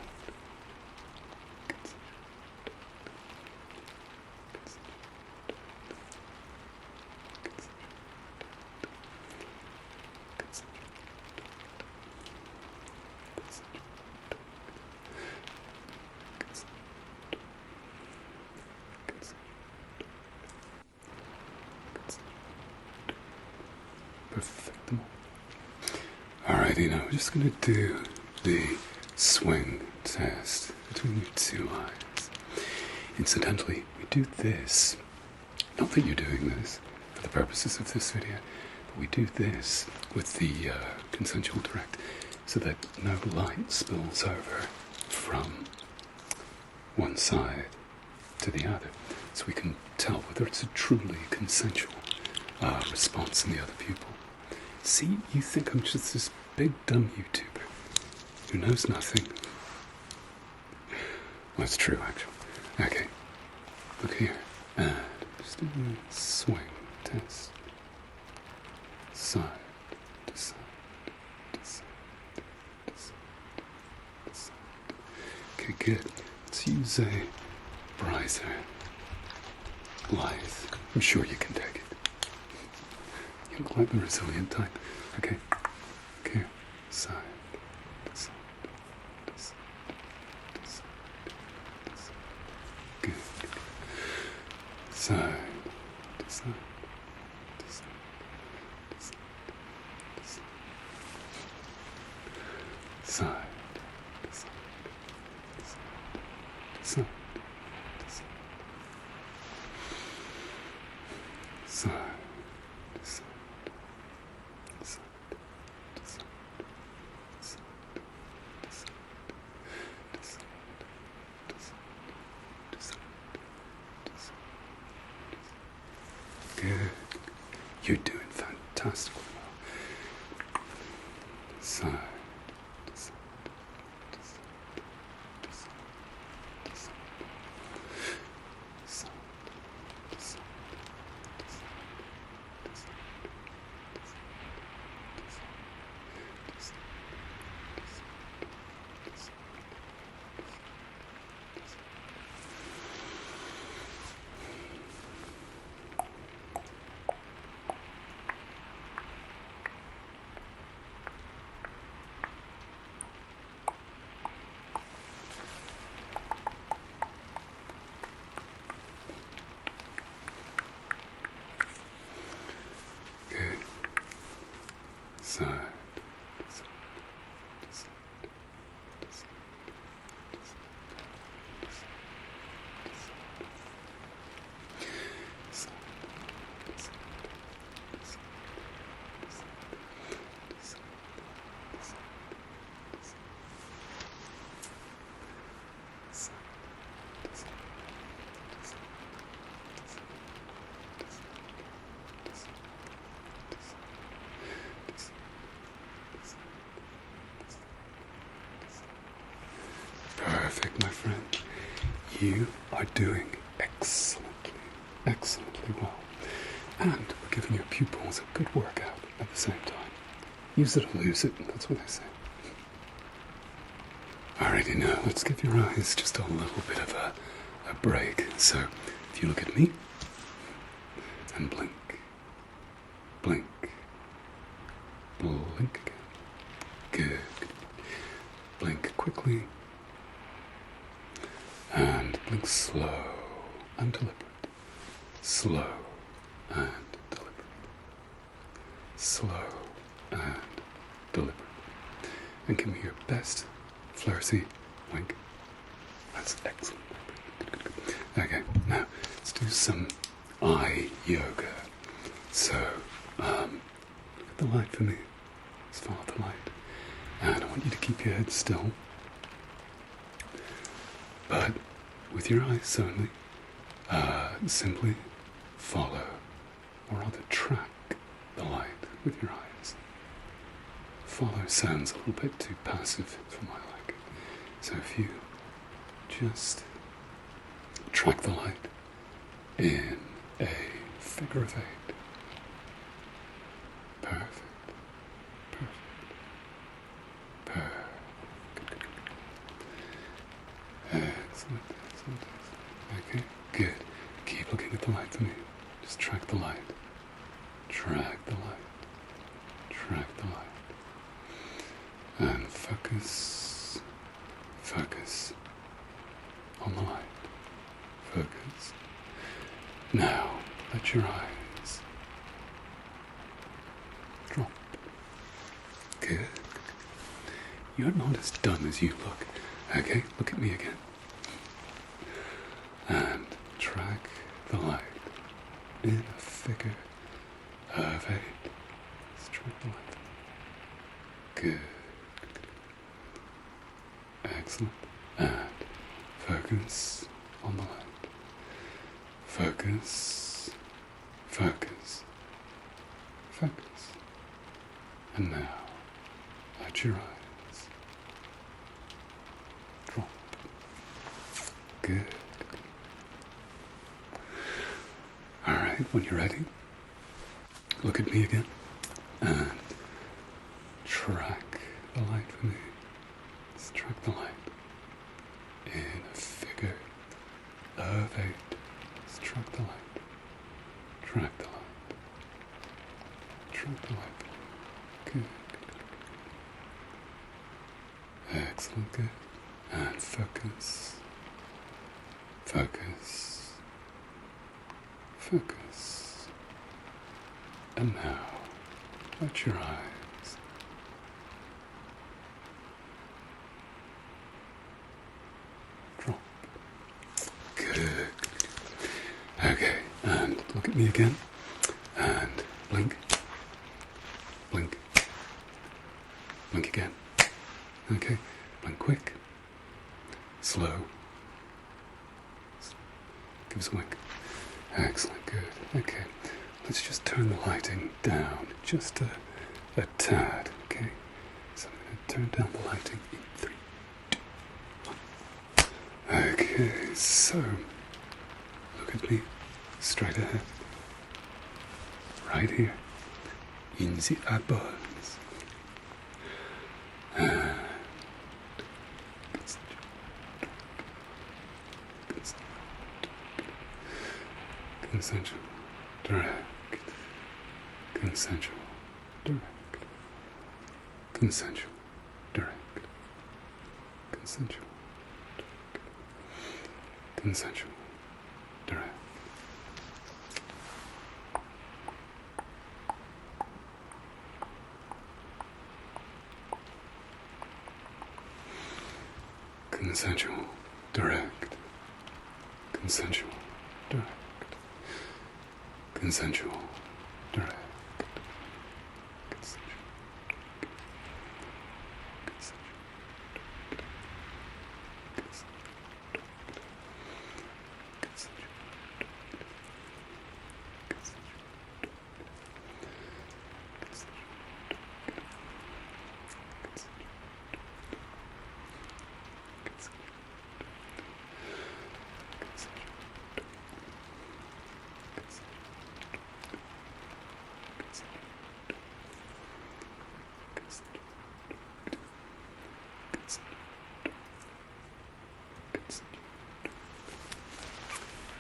perfect. Alrighty, now we're just going to do the swing test between your two eyes. Incidentally, we do this, not that you're doing this for the purposes of this video, but we do this with the consensual direct so that no light spills over from one side to the other, so we can tell whether it's a truly consensual response in the other pupil. See, you think I'm just this big dumb YouTuber who knows nothing. Well, it's true, actually. Okay, look here, and just do a swing test. Side to side, to side, to side, to side. Okay, good. Let's use a brighter light. I'm sure you can take it. You look like the resilient type. Okay. Okay. Side. To side. To side. To side. To side. Good. Side. To side. To side. To side. To side. Side. To side. To side. To side. Side. Good. You're doing fantastically well. Side. To side. To side. To side. To side. Side. To side. To side. To side. Perfect, my friend. You are doing excellently well. And we're giving your pupils a good workout at the same time. Use it or lose it, that's what they say. Alrighty, now let's give your eyes just a little bit of a break. So, if you look at me, and blink, blink, blink again. Good. Blink quickly, and blink slow and deliberate. Slow and deliberate. Slow and deliberate. And give me your best flirty wink. That's excellent. Good. Okay, now let's do some eye yoga. So, look at the light for me. Let's follow the light. And I want you to keep your head still. But with your eyes only, simply follow, or rather track the light with your eyes. Follow sounds a little bit too passive for my liking. So if you just track the light in a figure of 8. Perfect. Perfect. Perfect. Excellent, excellent, excellent. Okay, good. Keep looking at the light for me. Just track the light. Track the light. Track the light. And focus. Focus on the light. Focus. Now, let your eyes drop. Good. You're not as dumb as you look. Okay, look at me again. And track the light in a figure of 8. Let's track the light. Good. Excellent. And focus on the light. Focus. Focus. Focus. And now, let your eyes drop. Good. Alright, when you're ready, look at me again and track the light for me. Let's track the light in a figure of 8. Let's track the light. Track the light. Track the light. Good. Excellent, good. And focus. Focus. Focus. And now, let your eyes drop. Good. Okay, and look at me again. And blink. Blink. Blink again. Okay, blink quick. Slow. Give us a wink. Excellent, good. Okay, let's just turn the lighting down just a tad, okay? So I'm going to turn down the lighting in 3, 2, 1. Okay, so look at me straight ahead. Right here. In the eyeballs. And consensual, direct, consensual, direct, consensual, direct, consensual, consensual, direct. Consensual, direct, consensual, direct. Consensual, direct, consensual,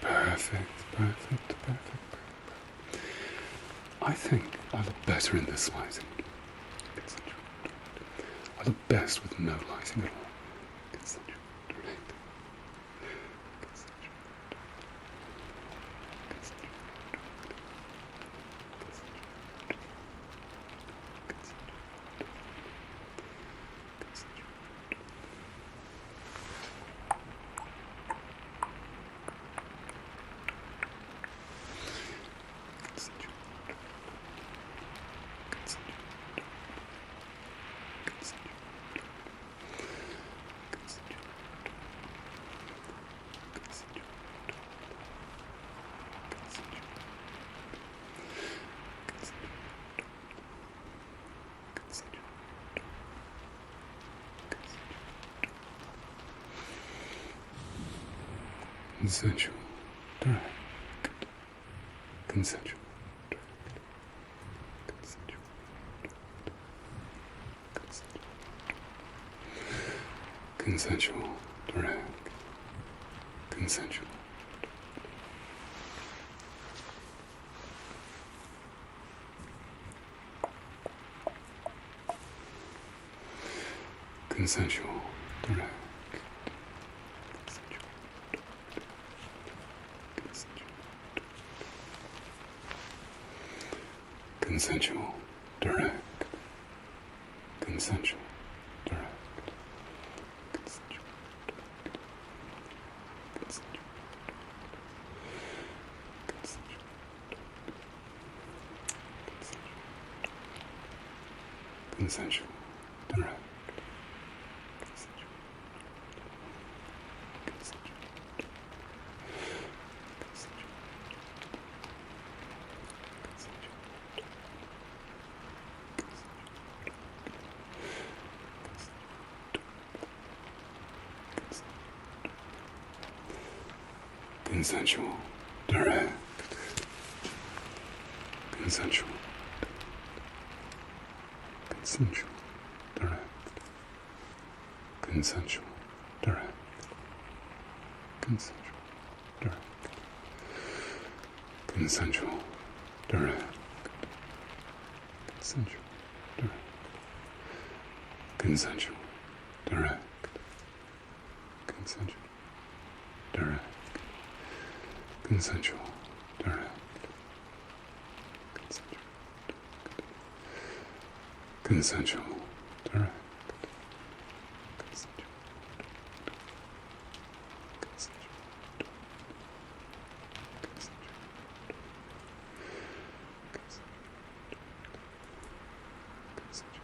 Perfect, perfect, perfect. I think I look better in this lighting. I look best with no lighting at all. Consensual, direct, consensual, consensual, direct, consensual. Consensual, direct, consensual, direct, consensual, direct, consensual, direct. Consensual, direct, consensual, consensual, direct, consensual, direct, consensual, direct, consensual, direct, consensual, direct, consensual, direct, consensual, direct. Consensual, direct, consensual, direct,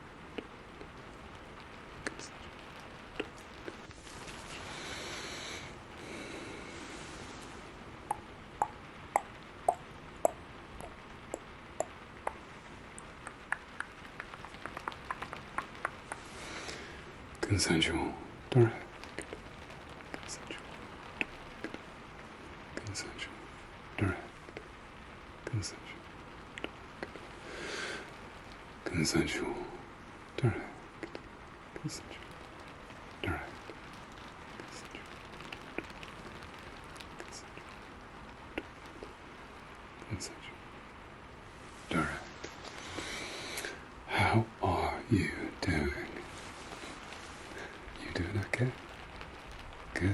consensual, direct, consensual, direct, consensual, consensual, direct, consensual, direct, consensual, direct. How are you doing? You doing okay? Good.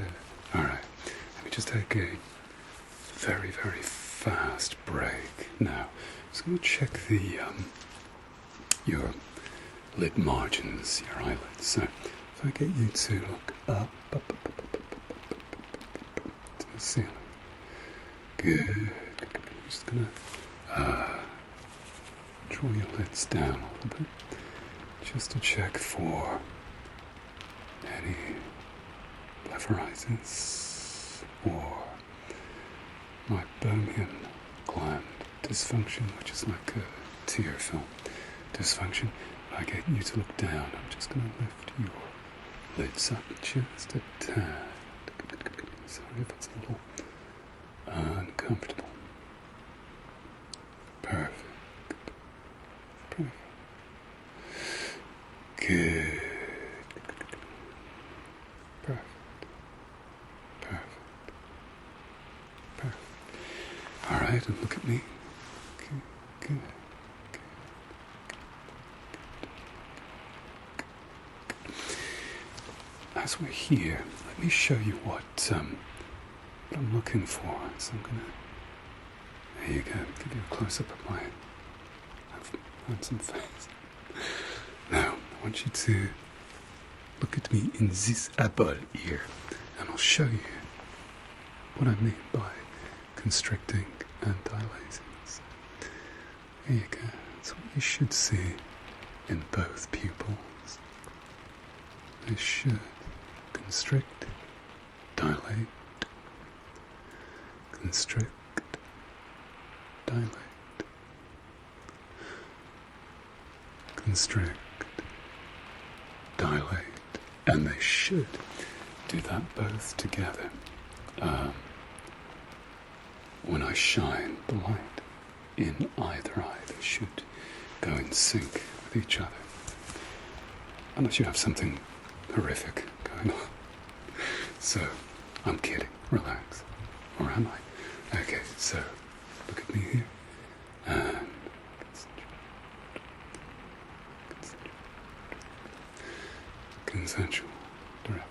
Alright. Let me just take a very, very fast break. Now, I'm just going to check your lid margins, your eyelids. So, if I get you to look up to the ceiling. Good. I'm just going to draw your lids down a little bit, just to check for any blepharitis or meibomian gland dysfunction, which is like a tear film dysfunction. If I get you to look down, I'm just going to lift your lids up just a tad. Sorry if it's a little uncomfortable. Perfect. Perfect. Good. Perfect. Perfect. Perfect. All right, and look at me. Good. Good. As we're here, let me show you what I'm looking for. So I'm gonna. There you go. Give you a close up of my handsome face. Now, I want you to look at me in this apple here, and I'll show you what I mean by constricting and dilating. So, there you go. That's what you should see in both pupils. They should constrict, dilate, constrict, dilate, constrict, dilate, and they should do that both together when I shine the light in either eye. They should go in sync with each other. Unless you have something horrific going on. So, I'm kidding. Relax. Or am I? Okay, so, look at me here. And consensual. Direct.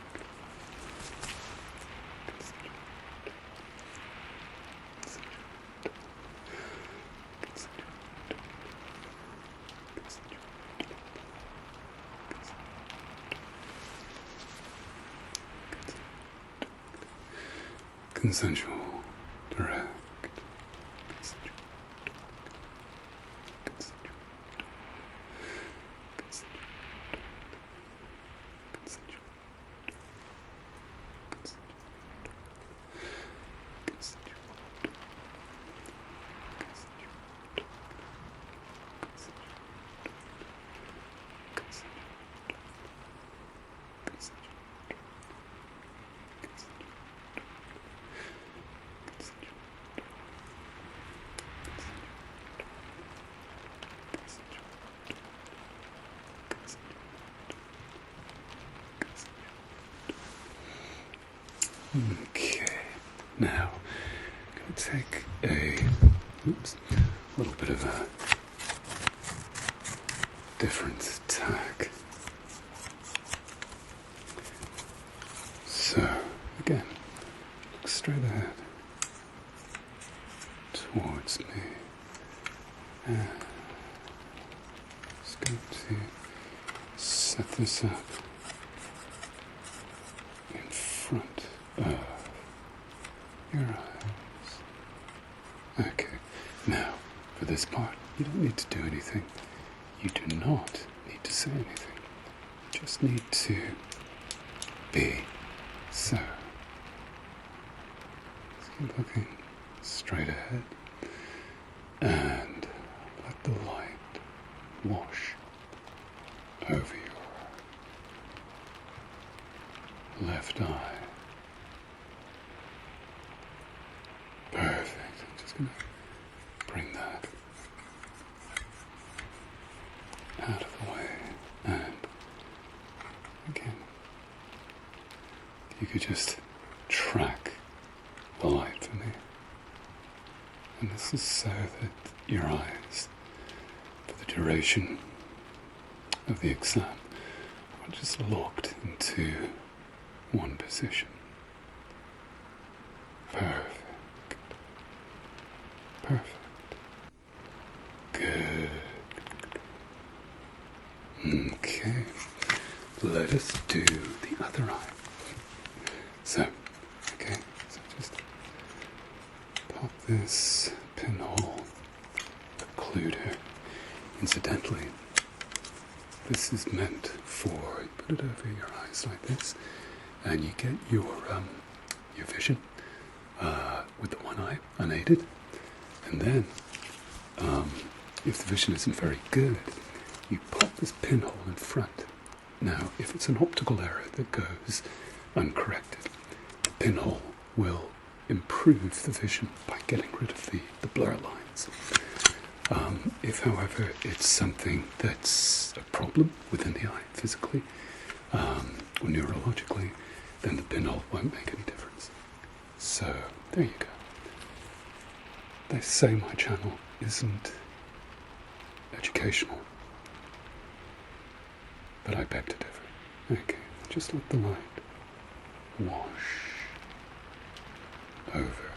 Consensual, direct. Okay, now I'm going to take a little bit of a different tack. So, again, look straight ahead towards me, and just going to set this up in front of your eyes. Okay, now for this part, you don't need to do anything. You do not need to say anything. You just need to be. So, keep looking straight ahead and let the light wash over your left eye. Perfect. I'm just going to bring that out of the way. And again, you could just track the light for me. And this is so that your eyes, for the duration of the exam, are just locked into one position. Perfect. Perfect. Good. Okay. Let us do the other eye. So, okay, so just pop this pinhole occluder. Incidentally, this is meant for, you put it over your eyes like this, and you get your vision with the one eye unaided. And then, if the vision isn't very good, you pop this pinhole in front. Now, if it's an optical error that goes uncorrected, the pinhole will improve the vision by getting rid of the blur lines. If, however, it's something that's a problem within the eye, physically or neurologically, then the pinhole won't make any difference. So, there you go. They say my channel isn't educational, but I beg to differ. Okay, just let the light wash over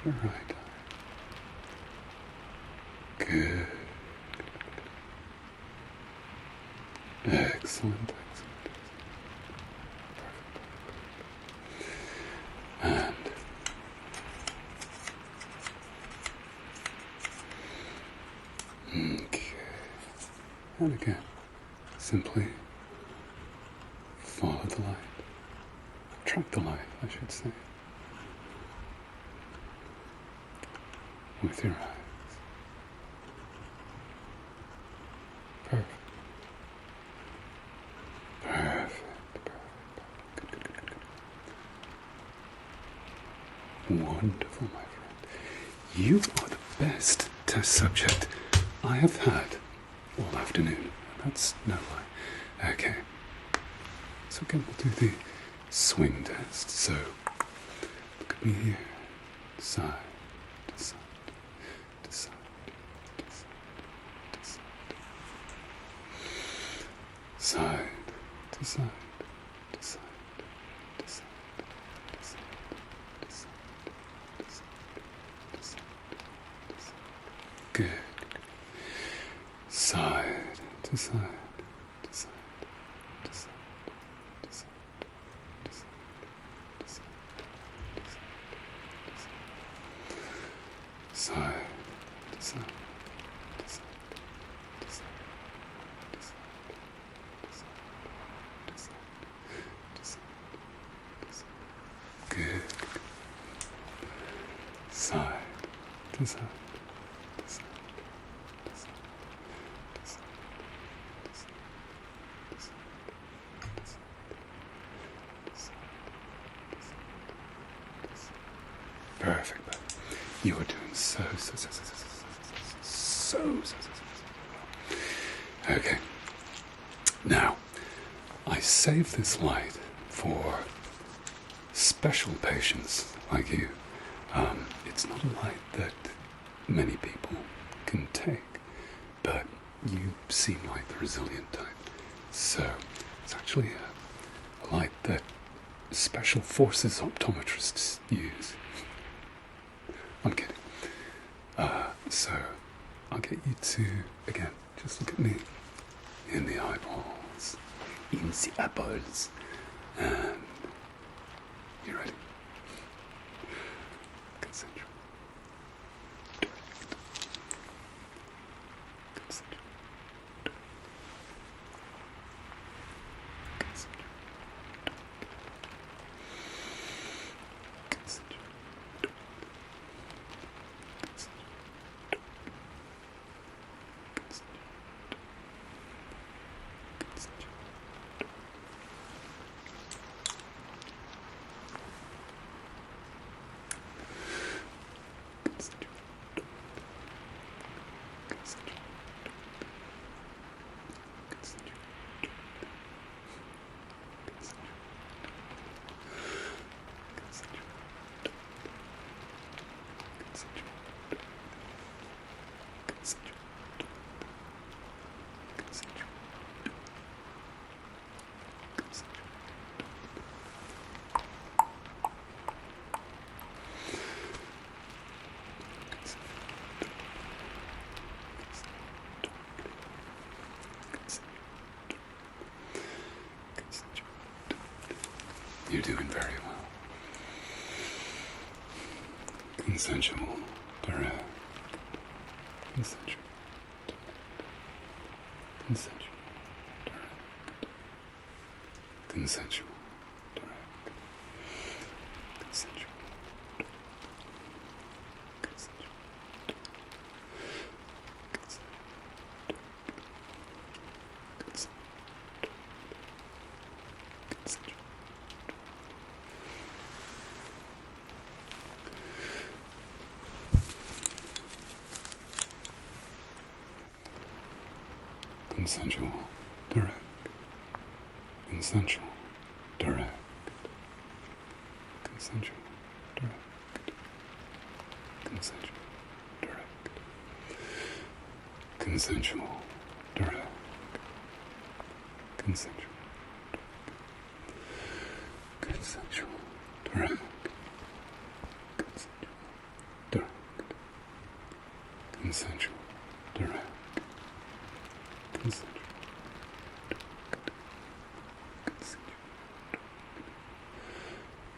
your right eye. Good. Excellent, excellent. Perfect. And okay. And again, simply follow the light. Track the light, I should say. With your eyes. Perfect. Perfect. Perfect. Good, good, good, good. Wonderful, my friend. You are the best test subject I have had all afternoon. That's no lie. Okay. So again, we'll do the swing test. So, look at me here. Side to side, to side, to side, to side. Side to side, to side, to side, to side, to side, to side, to side, to side. Good. Side to side, to side, to side, to side, to side, to side, to side, to side. Side to side, to side, to side, to side, to side, to side, to side, to side. Good. Side to side, to side, to side, to side, to side, to side, to side, to side, to side. Perfect. You are doing so well. Okay. Now, I save this light for special patients like you. It's not a light that many people can take, but you seem like the resilient type. So, it's actually a light that special forces optometrists use. I'm kidding. So, I'll get you to, again, just look at me in the eyeballs, in the eyeballs, and you ready? Consensual. Consensual. Consensual. Consensual. You're doing very well. Consensual, direct. Consensual, direct. Consensual, direct. Consensual, direct. Consensual, direct. Consensual, direct. Consensual, direct. Consensual, direct. Consensual, direct. Consensual, direct. Consensual, direct. Consensual, consensual, direct. Consensual, direct. Consensual, direct. Consensual.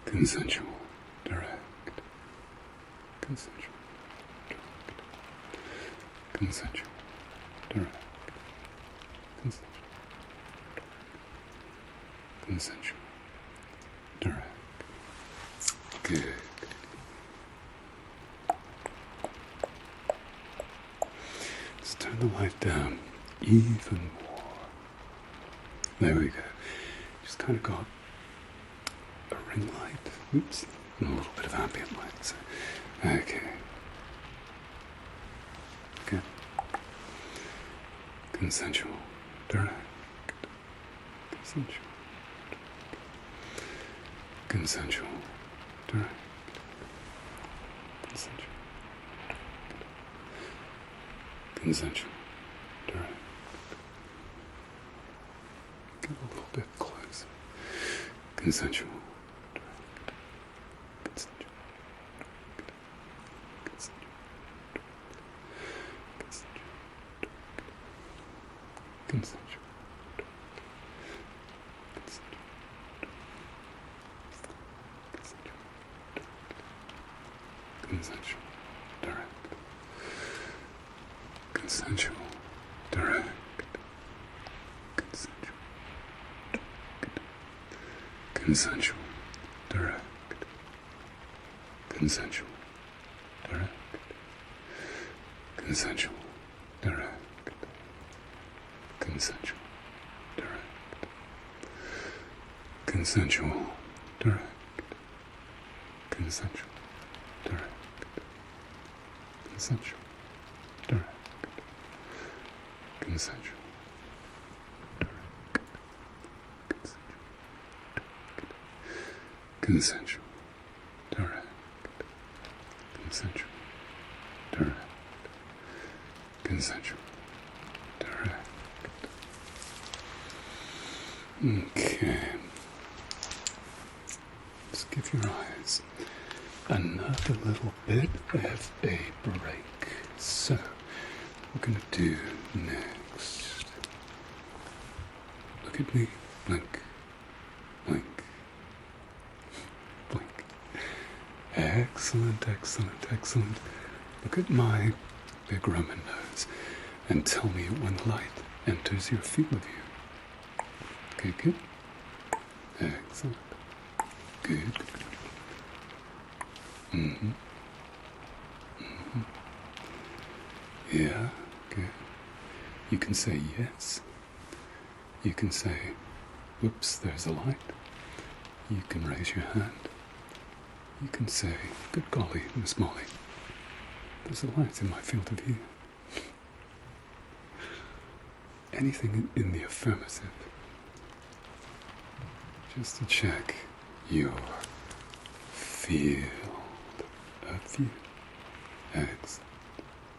Consensual, direct. Consensual, direct. Consensual, direct. Consensual, direct. Good. Let's turn the light down even more. There we go. Just kind of got a ring light. Oops. And a little bit of ambient light. So, okay. consensual, direct, consensual, consensual, direct, consensual, consensual, direct. Get a little bit closer. Consensual, direct, consensual, consensual, consensual, consensual, consensual, direct, consensual, direct, consensual, direct, consensual, direct, consensual, direct, consensual, direct, consensual, direct, consensual, direct, consensual, direct, consensual. Consensual, direct, consensual, direct, consensual, direct. Okay. Let's give your eyes another little bit of a break. So, what we're going to do next. Look at me. Blink. Blink. Blink. Excellent, excellent, excellent. Look at my big Roman nose and tell me when the light enters your field of view. Okay, good. Excellent. Good. Mm-hmm. Mm-hmm. Yeah, good. You can say yes. You can say, whoops, there's a light. You can raise your hand. You can say, good golly, Miss Molly, there's a light in my field of view. Anything in the affirmative, just to check your field of view. Excellent,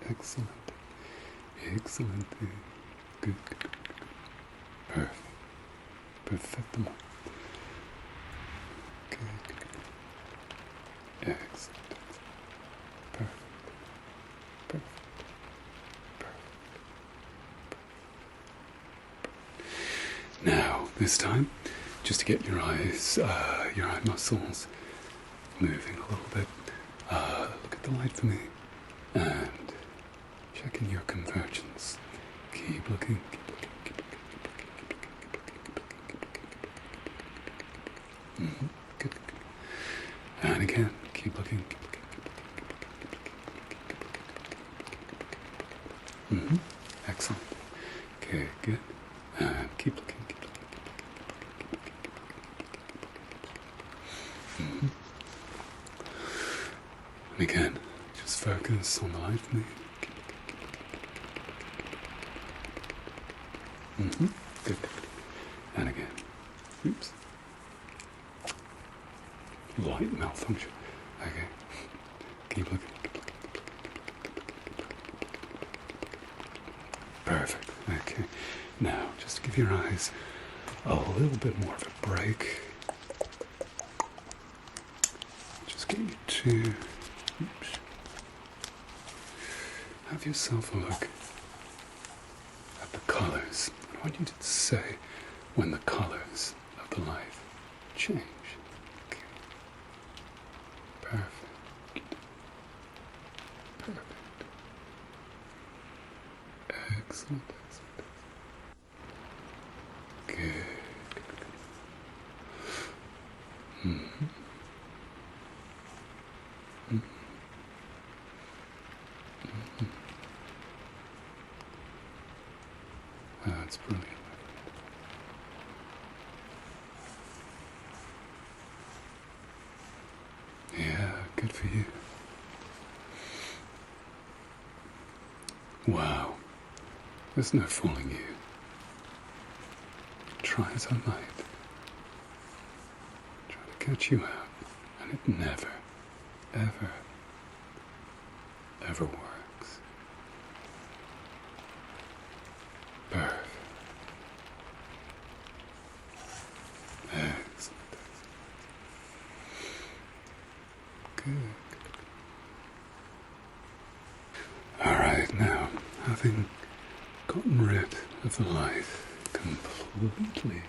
excellent, excellent. Good, good, good, good. Perfect, perfectamo. Good, good, good. Excellent, perfect, perfect, perfect. Now, this time, just to get your eyes, your eye muscles moving a little bit, look at the light for me and checking your convergence. Keep looking, keep looking, keep looking, keep looking, keep looking, keep looking, keep looking, keep looking. Good, good, good. And again, keep looking, keep looking, keep looking, keep looking, keep looking, keep looking, keep looking. Excellent. Okay, good. And keep looking, keep looking, keep looking, keep looking, keep looking, keep looking. And again, just focus on the light for me. Keep looking, keep looking, keep looking, keep looking. Good, good, good. And again. Oops. Light malfunction. Okay. Keep looking, keep looking, keep looking, keep looking, keep looking, keep looking, keep looking. Perfect. Okay. Now, just to give your eyes a little bit more of a break. Just get you to have yourself a look at the colors. I want you to say when the colors of the light change. Okay. Perfect. Perfect. Excellent, excellent. Good. Mm-hmm. Mm-hmm. Mm-hmm. That's brilliant. Yeah, good for you. Wow. There's no fooling you. Try as I might. Try to catch you out, and it never, ever, ever works. Perfect. Excellent. Good. Alright, now, having gotten rid of the light completely,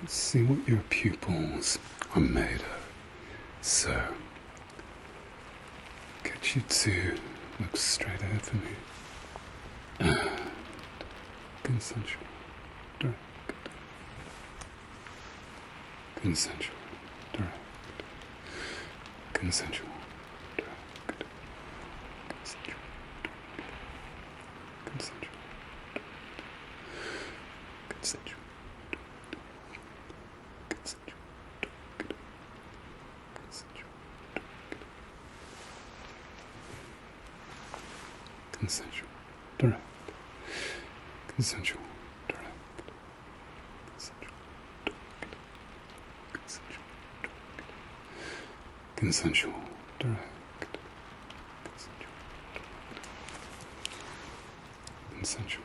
let's see what your pupils are made of. So, get you to look straight ahead for me. And consensual, direct. Consensual, direct. Consensual, direct. Consensual, direct. Consensual. Consensual. Consensual. Consensual. Consensual. Direct. Consensual. Direct. Consensual. Consensual. Direct. Consensual.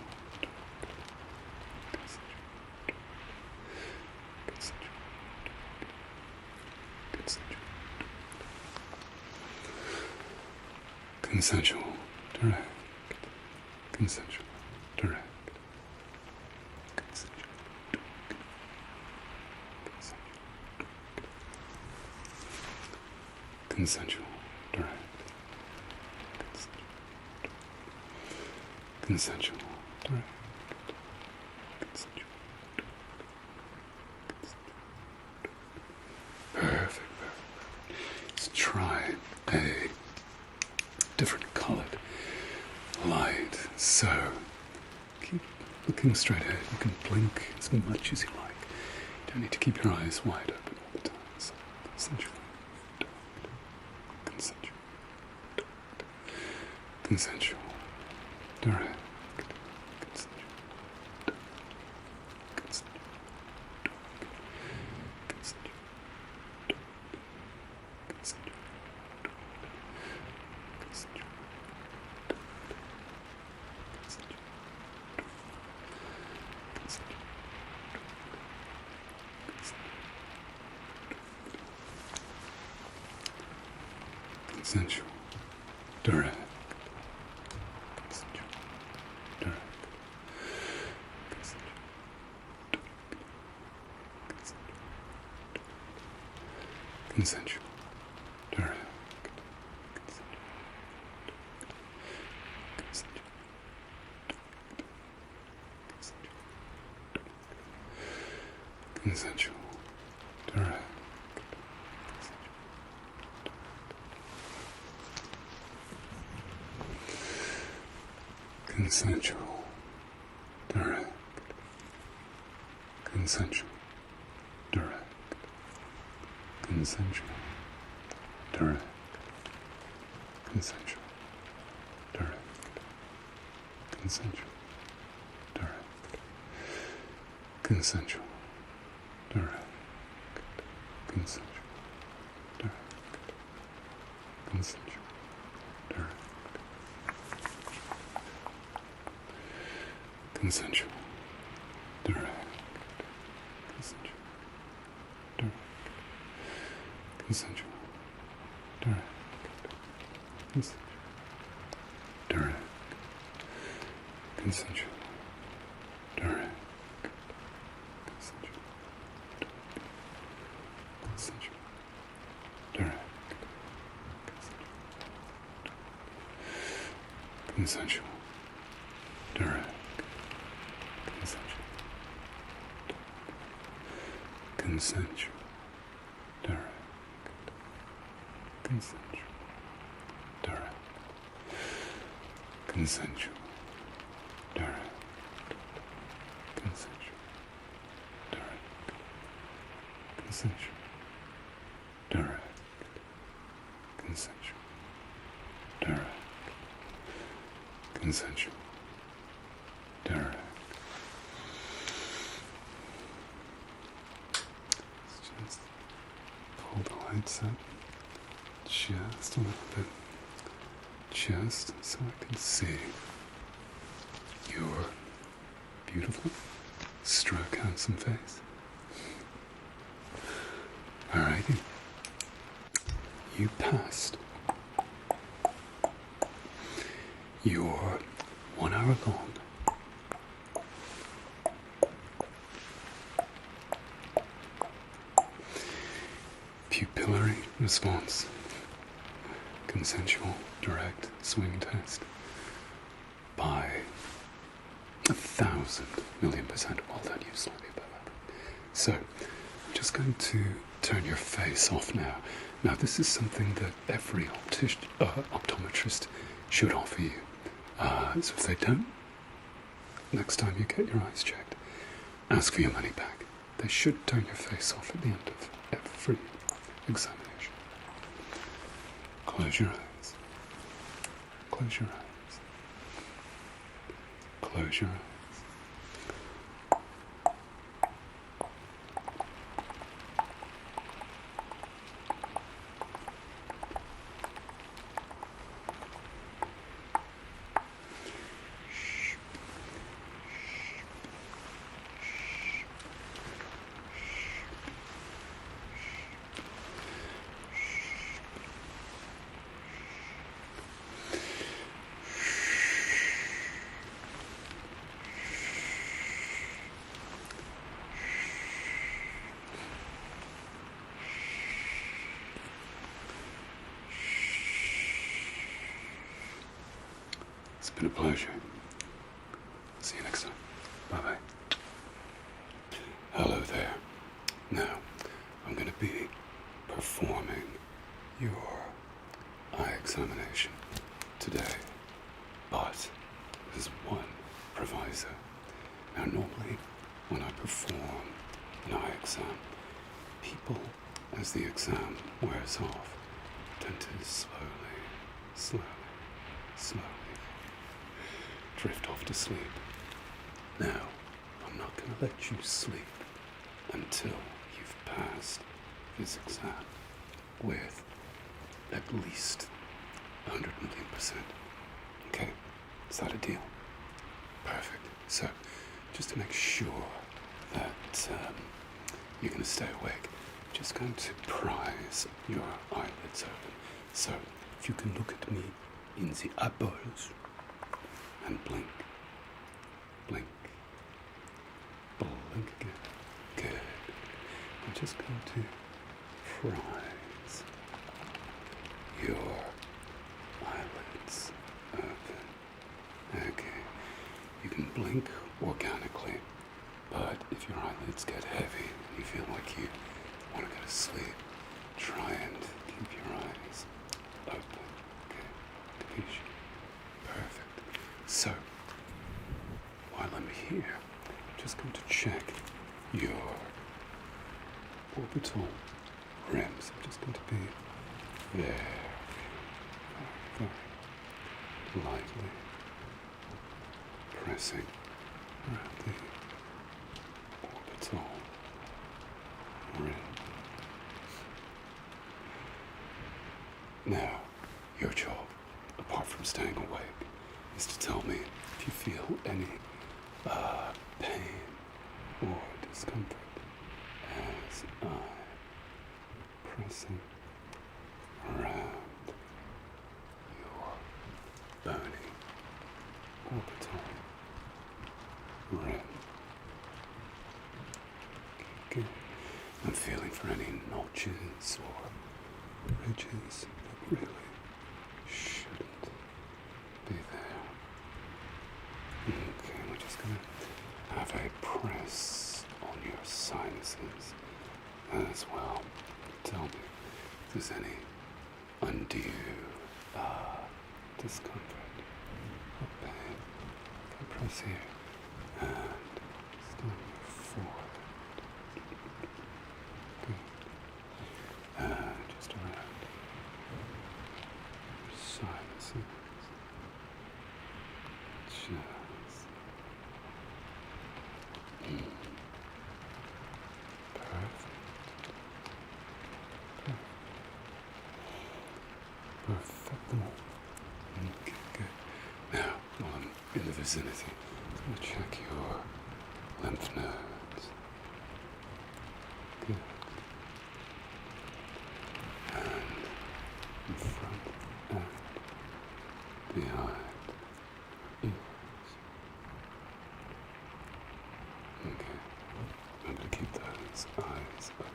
Consensual, direct, consensual, direct, consensual, direct, consensual, direct, perfect. Let's try a different colored light. So keep looking straight ahead. You can blink as much as you like. You don't need to keep your eyes wide open all the time. So consensual, consensual, consensual, direct, consensual, consensual, consensual, consensual. Consensual, direct, consensual, direct, consensual, direct, consensual, direct. Consensual, direct, consensual, direct, consensual, direct, consensual, direct, consensual, direct, consensual, direct, consensual, direct, consensual, direct. Consensual, direct, consensual, direct, consensual, direct, consensual, direct, consensual, direct, consensual, direct, consensual, direct. Consensual, direct, consensual, direct, consensual, direct, consensual, direct, consensual, direct, consensual, direct, consensual, direct. Let's just pull the lights up just a little bit, just so I can see your beautiful, stroke handsome face. Alrighty. You passed your 1 hour long pupillary response, consensual direct swing test by 1,000,000,000%. Well done, you slightly above average. So, I'm just going to turn your face off now. Now, this is something that every optometrist should offer you. So if they don't, next time you get your eyes checked, ask for your money back. They should turn your face off at the end of every examination. Close your eyes. Close your eyes. Close your eyes. It's been a pleasure. See you next time. Bye-bye. Hello there. Now, I'm going to be performing your eye examination today, but there's one proviso. Now, normally, when I perform an eye exam, people, as the exam wears off, tend to slowly drift off to sleep. Now, I'm not going to let you sleep until you've passed this exam with at least 100,000,000%. Okay? Is that a deal? Perfect. So, just to make sure that you're going to stay awake, I'm just going to prise your eyelids open. So, if you can look at me in the eyeballs and blink, blink, blink again. Good. I'm just going to prise your eyelids open. Okay. You can blink organically, but if your eyelids get heavy and you feel like you want to go to sleep, try and keep your eyes open. Okay. Perfect. So, while I'm here, I'm just going to check your orbital rims. I'm just going to be very lightly pressing around the orbital rim. Now, your job, apart from staying awake, is to tell me if you feel any pain or discomfort as I'm pressing around your bony orbital rim. Good. I'm feeling for any notches or ridges that really shouldn't be there. Okay, we're just going to have a press on your sinuses as well. Tell me if there's any undue discomfort or pain. Okay, press here and just on your forehead. Good. And just around your sinuses. Just them all. Okay, good. Now, while I'm in the vicinity, I'm going to check your lymph nodes. Good. And in front and behind ears. Okay. I'm going to keep those eyes open.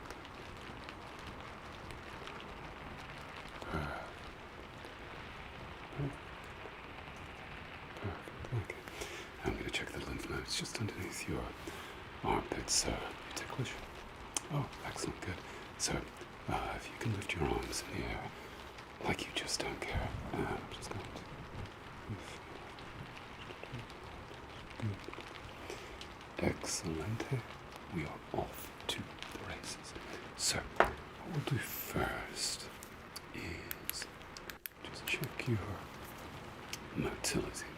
Perfect. Okay. I'm going to check the lymph nodes just underneath your armpits. You ticklish? Oh, excellent, good. So, if you can lift your arms in the air, like you just don't care. I'm just going to... Good. Excellent. We are off to the races. So, what we'll do first is just check your motility,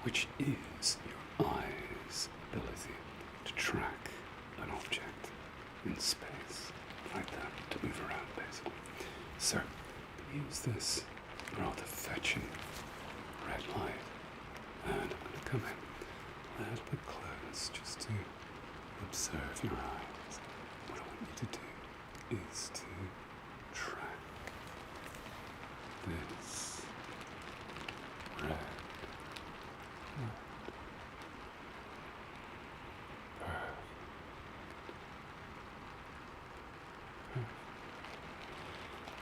which is your eye's ability to track an object in space, like that, to move around basically. So, use this rather fetching red light, and I'm going to come in a little bit close just to observe your eyes. What I want you to do is to track this red light.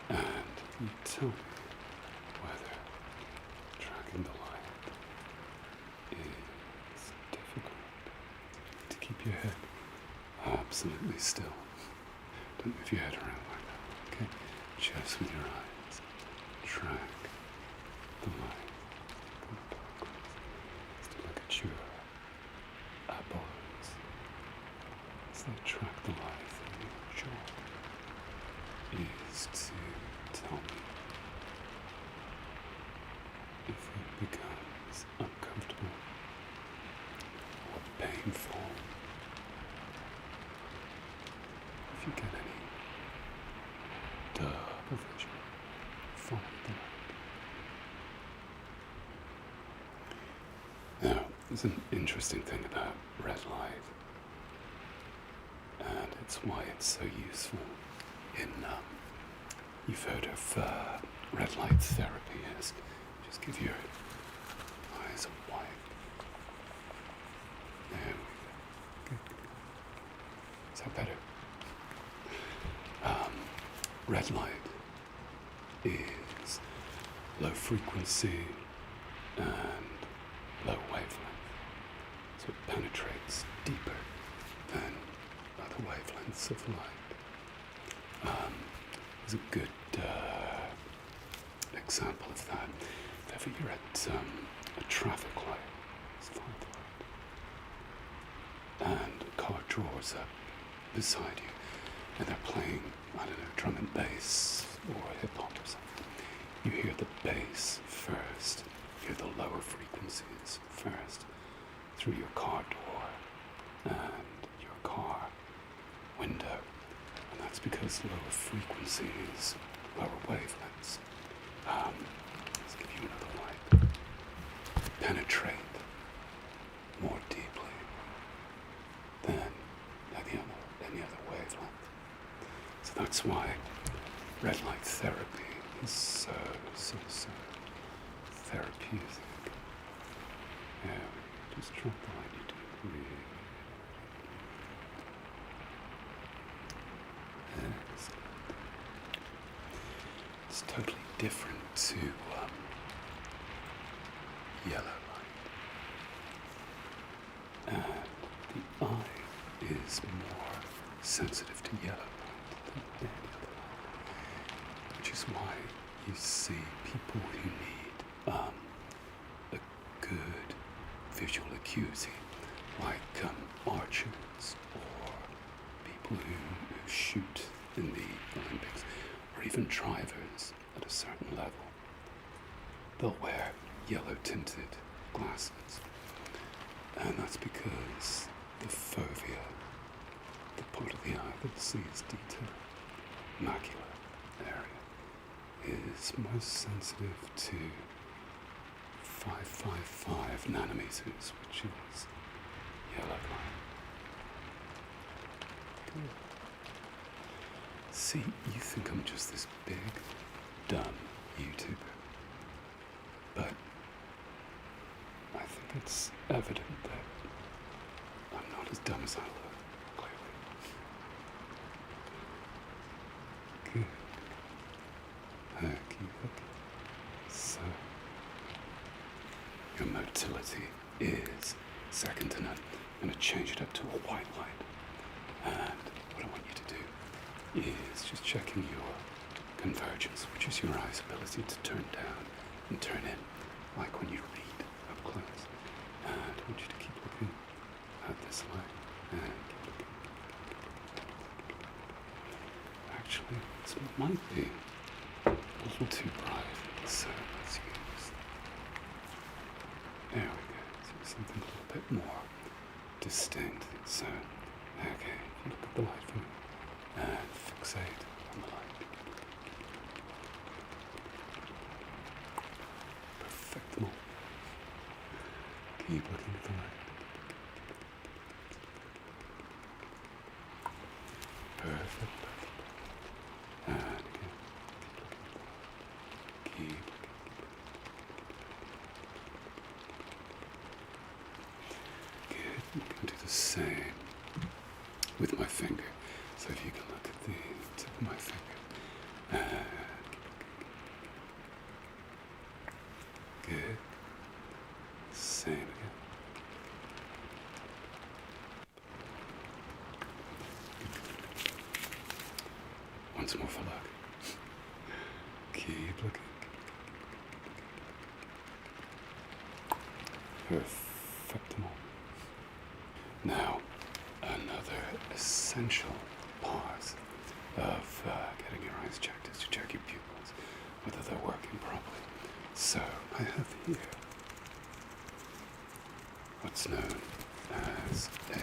And you tell me whether tracking the light is difficult. To keep your head absolutely still. Don't move your head around like that, okay? Just with your eyes. Track the light. Still look at your eyeballs as they track the light in your jaw. Is to tell me if it becomes uncomfortable or painful, if you get any double vision following the light. Now, there's an interesting thing about red light, and it's why it's so useful in, you've heard of red light therapy, yes? Just give your eyes a wipe. There we go. Good. Is that better? Red light is low frequency and low wavelength, so it penetrates deeper than other wavelengths of light. There's a good example of that. If ever you're at a traffic light, it's fine, and a car draws up beside you, and they're playing, I don't know, drum and bass or hip hop or something. You hear the bass first, you hear the lower frequencies first through your car door and your car window. And that's because lower frequencies, lower wavelengths, let's give you another light, penetrate more deeply than any other wavelength. So that's why red light therapy is so therapeutic. Yeah, just drop the light you do. Really. Excellent. It's totally different to yellow light. And the eye is more sensitive to yellow light than any other light. Which is why you see people who need a good visual acuity, like archers or people who shoot in the Olympics, or even drivers at a certain level. They'll wear yellow tinted glasses, and that's because the fovea, the part of the eye that sees detail, macular area, is most sensitive to 555 nanometers, which is yellow light. Good. See, you think I'm just this big, dumb YouTuber, but I think it's evident that I'm not as dumb as I look, clearly. Good. Okie dokie. So, your motility is second to none. I'm going to change it up to a white light. And what I want you to do is just checking your convergence, which is your eye's ability to turn down and turn in, like when you read up close. And I want you to keep looking at this light. And keep looking. Actually, this might be a little too bright, so let's use. There we go. So something a little bit more distinct. So, okay, if you look at the light for me and fixate on the light. Perfectable. Keep looking at the light. Perfect. And again, keep looking. Good. I'm going to do the same with my finger. So if you can look at the tip of my finger. Good. Same again. Once more for luck. Keep looking. Perfectable. Now, another essential part of getting your eyes checked is to check your pupils, whether they're working properly. So, I have here what's known as a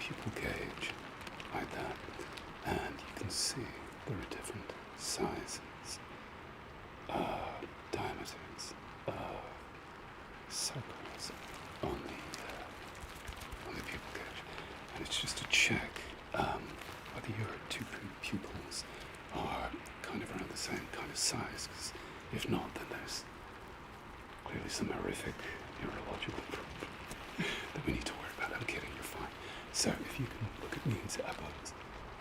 pupil gauge, like that. And you can see there are different sizes, diameters of circles on the pupil gauge. And it's just to check whether your two pupils are kind of around the same kind of size, because if not, then there's clearly some horrific neurological problem that we need to worry about. I'm kidding, you're fine. So if you can look at me and say elbows,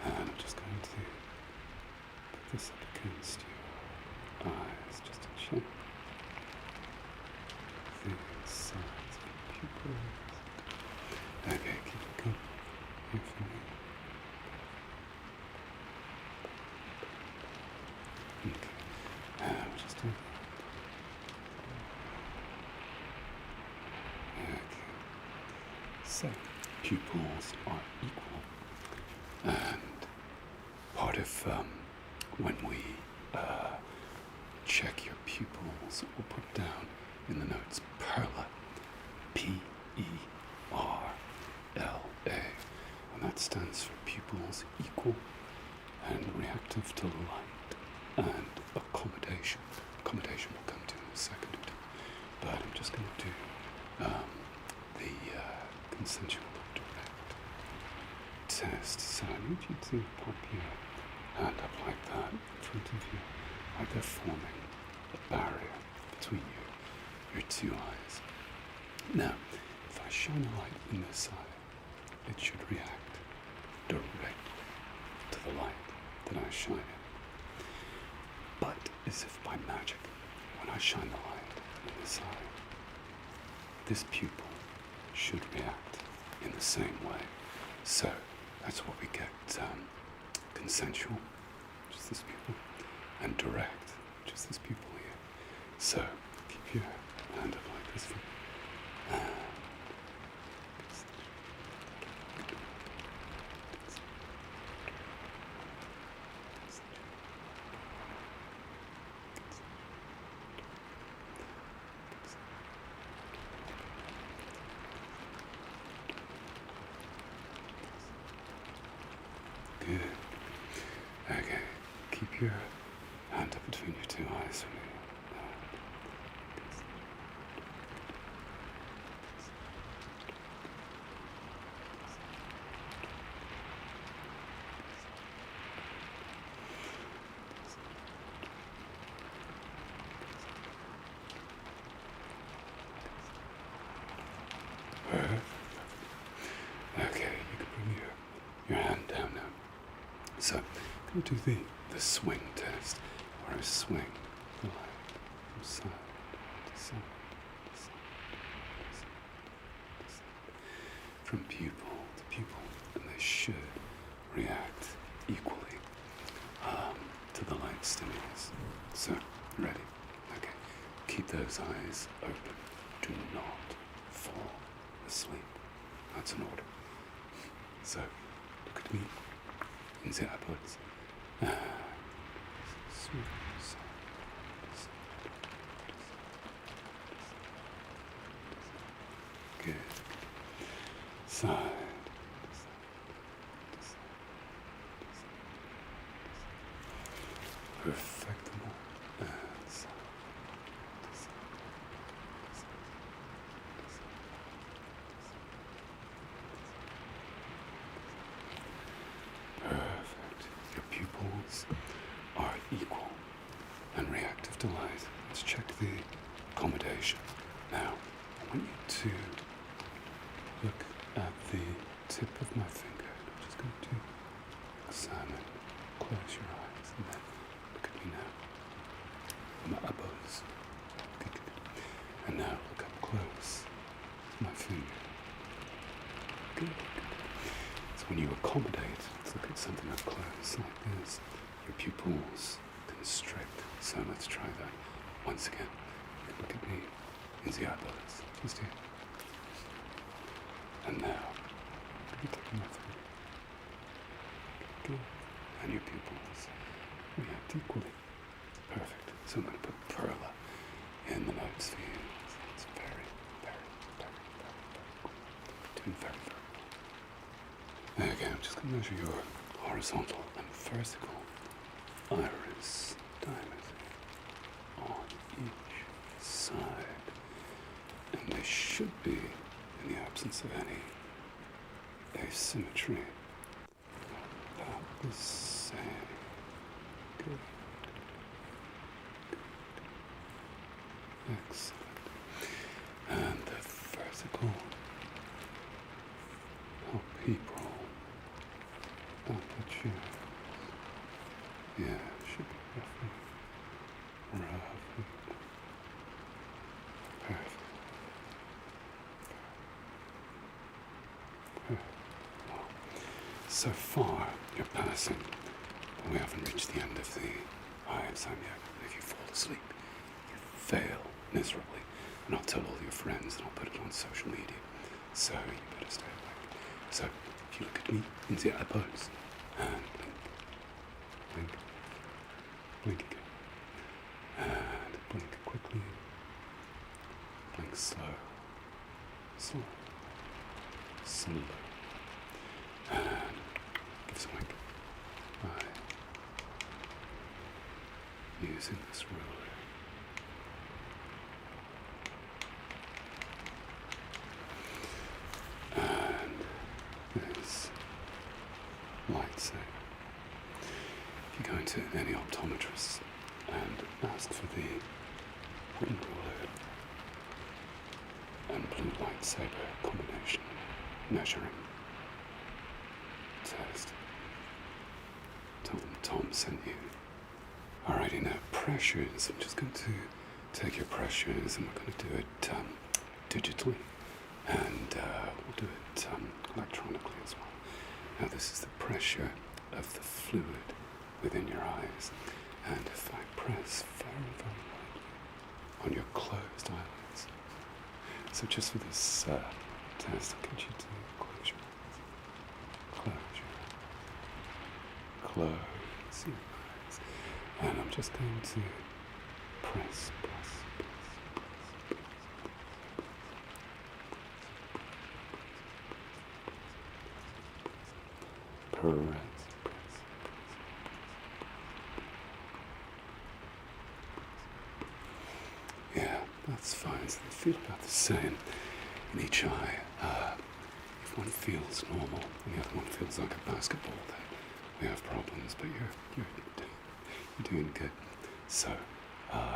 and I'm just going to put this up against your eyes, just to check the size of your pupils. Okay, keep looking here for me. Okay, we'll just do that. Okay, so pupils are equal, and part of when we check your pupils, we'll put down in the notes PERLA, P-E-R-L-A, and that stands for pupils equal and reactive to light and accommodation. Accommodation we'll come to in a second or two, but I'm just going to do the consensual direct test. So I need you to pop your hand up like that in front of you, like they're forming a barrier between your two eyes. Now, if I shine a light in this eye, it should react directly to the light that I shine in. But as if by magic, when I shine the light in this eye, this pupil should react in the same way. So that's what we get consensual, which is this pupil, and direct, which is this pupil here. So keep your hand up like this. Good. Okay, keep your hand up between Perfect. Okay, you can bring your hand down now. So, I'm going to do the swing test, where I swing the light from side to side, to side, to side, to side, from pupil to pupil, and they should react equally to the light stimulus. So, ready? Okay. Keep those eyes open. Do not fall asleep. That's an order. So, look at me. In the upwards. Swing side to side, to side, to side, to side. Good. Side to side, to side, to side, to side. Perfectable. And side to side, to side, to side, to side. Perfect. Your pupils are equal and reactive to light. Let's check the accommodation. Now, I want you to look at the tip of my finger. I'm just going to examine, close your eyes, and then look at me now. My elbows. Good, good. And now look up close to my finger. Good, good. So when you accommodate, let's look at something up close like this. Your pupils constrict. So let's try that once again. Look at me in the eyeballs. Just here. And now, look at my finger. Good. And your pupils react equally. Perfect. So I'm going to put perla in the notes for you. It's very, very, very, very, very cool. Doing very, very well. Okay, I'm just going to measure your horizontal and vertical iris diameter on each side. And they should be, in the absence of any asymmetry, about the same. Good. Excellent. And the vertical palpebral amplitude. Yeah, should be roughly. Perfect. Well, so far, you're passing, but we haven't reached the end of the eye exam yet. If you fall asleep, you fail miserably. And I'll tell all your friends and I'll put it on social media. So you better stay awake. So if you look at me in the eyeballs and blink, blink again, and blink quickly, blink slow, slow, slow, and give us a wink. Using this ruler. And this lightsaber. If you go into any optometrist and ask for the green ruler and blue lightsaber combination measuring test, tell them Tom sent you. Alrighty, now pressures. I'm just going to take your pressures and we're going to do it digitally, and we'll do it electronically as well. Now this is the pressure of the fluid within your eyes, and if I press very, very lightly on your closed eyelids, so just for this test, I'll get you to close your eyes, close your eyes. And I'm just going to press. Press. Yeah, that's fine. So they feel about the same in each eye. If one feels normal and the other one feels like a basketball, then we have problems. But you're doing good. So,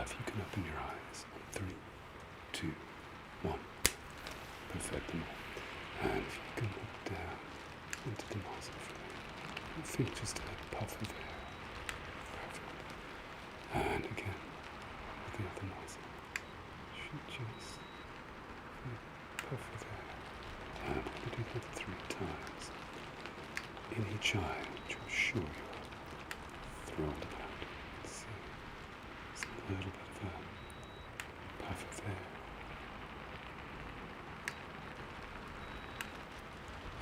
if you can open your eyes on 3, 2, 1. Perfect. you just puff it there. And I'm going to do that 3 times. In each eye, which I'm sure you're thrilled about. See, there's a little bit of a puff there.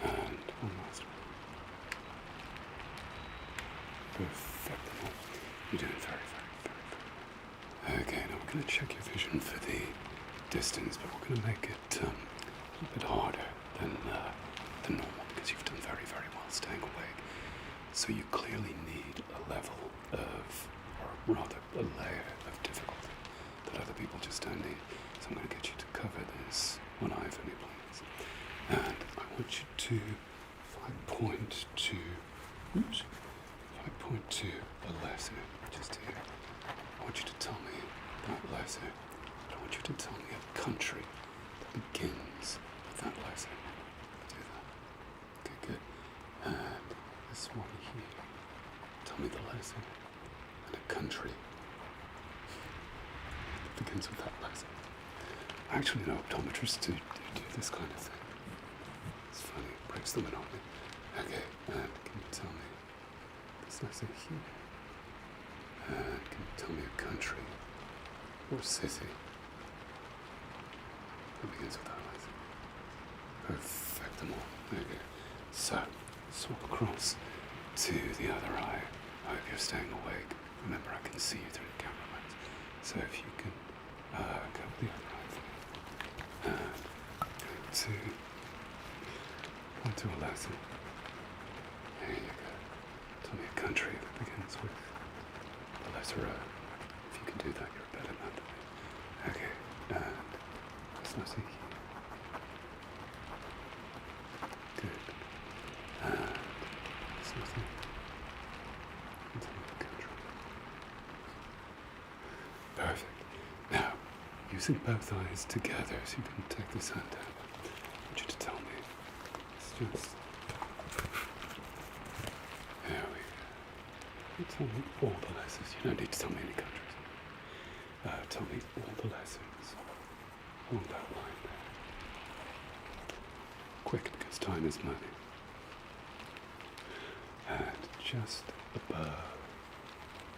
And one last one. Perfect. You're doing very, very, very, very well. Okay, now we're going to check your vision for the distance, but we're going to make it a little bit harder than normal, because you've done very, very well staying awake. So you clearly need a level of, or rather a layer of difficulty that other people just don't need. So I'm going to get you to cover this one eye for me, please. And I want you to 5.2, oops, 5.2 a letter, just here. I want you to tell me that letter, but I want you to tell me a country that begins with that letter. Do that. Okay, good. And this one here, tell me the letter and a country that begins with that letter. I actually know optometrists do this kind of thing. It's funny, it breaks the monotony. Okay, and can you tell me this letter here? And can you tell me a country or city that begins with that letter? Perfectamo. Okay. So, let's walk across to the other eye. I hope you're staying awake. Remember, I can see you through the camera lens. So if you can cover the other eye for me. And go to a letter. There you go. Tell me a country that begins with the letter O. If you can do that, you're a better man than me. Okay, and this letter here. Good. And this letter. And tell me the country. Perfect. Now, using both eyes together, so you can take this hand down. I want you to tell me. It's just. There we go. You tell me all the letters. You don't need to tell me any countries. Tell me all the lessons along that line there. Quick, because time is money. And just above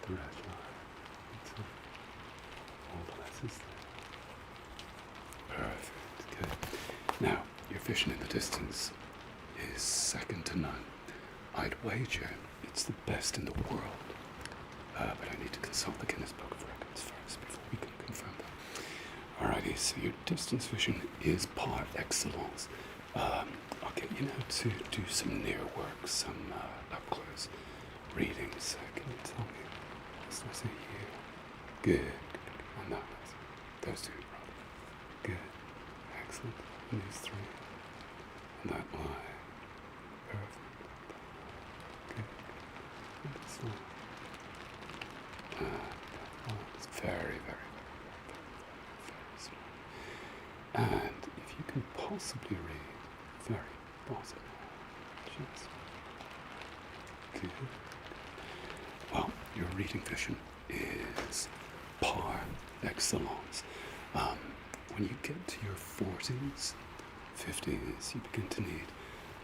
the red line. Tell me all the lessons there. Perfect. Good. Now, your vision in the distance is second to none. I'd wager it's the best in the world. But I need to consult the Guinness Book of Records first before we can confirm that. Alrighty, so your distance vision is par excellence. I'll get you now to do some near work, some up close reading. So can you tell me this letter here? Good. And that letter. Those two, rather. Good. Excellent. And these three. And that line. Perfect. Good. And this line. It's very, very, very, very small. And if you can possibly read very bottom, just good. Well, your reading vision is par excellence. When you get to your 40s, 50s, you begin to need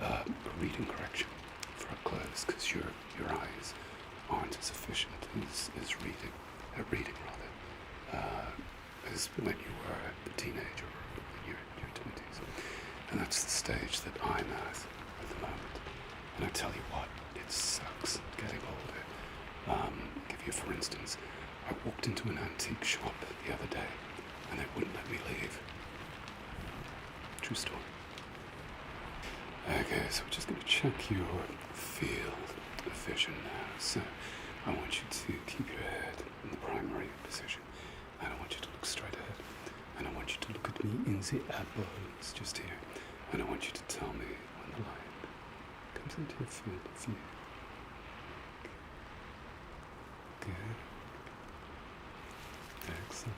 a reading correction for up close, because your eyes aren't as efficient as reading as when you were a teenager or in your 20s. And that's the stage that I'm at the moment. And I tell you what, it sucks getting older. Give you for instance, I walked into an antique shop the other day and they wouldn't let me leave. True story. Okay, so we're just going to check your field of vision now. So I want you to keep your head in the primary position, and I want you to look straight ahead, and I want you to look at me in the eyeballs just here, and I want you to tell me when the light comes into your field of view. Good. Excellent.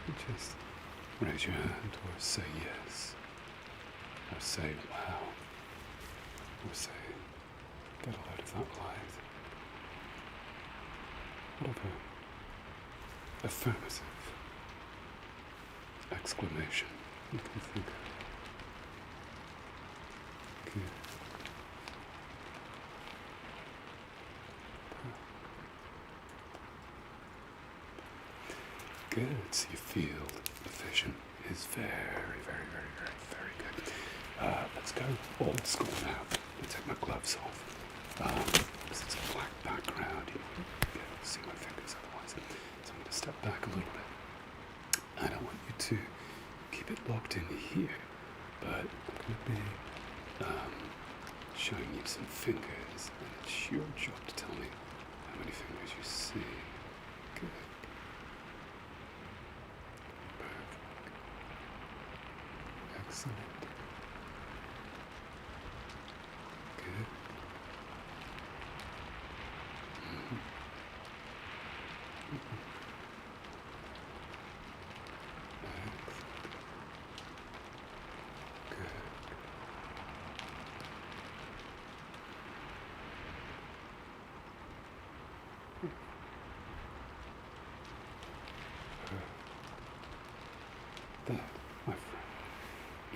you just raise your hand or say yes, or say wow, or say get a load of that light. Whatever affirmative exclamation you can think of. Good. Good. So your field of vision is very, very, very, very, very good. Let's go old school now. I'll take my gloves off. Because it's a black background, you might be able to see my fingers otherwise. So I'm going to step back a little bit. I don't want you to keep it locked in here, but I'm going to be showing you some fingers, and it's your job to tell me how many fingers you see. Good. Perfect. Excellent. Good. That, my friend,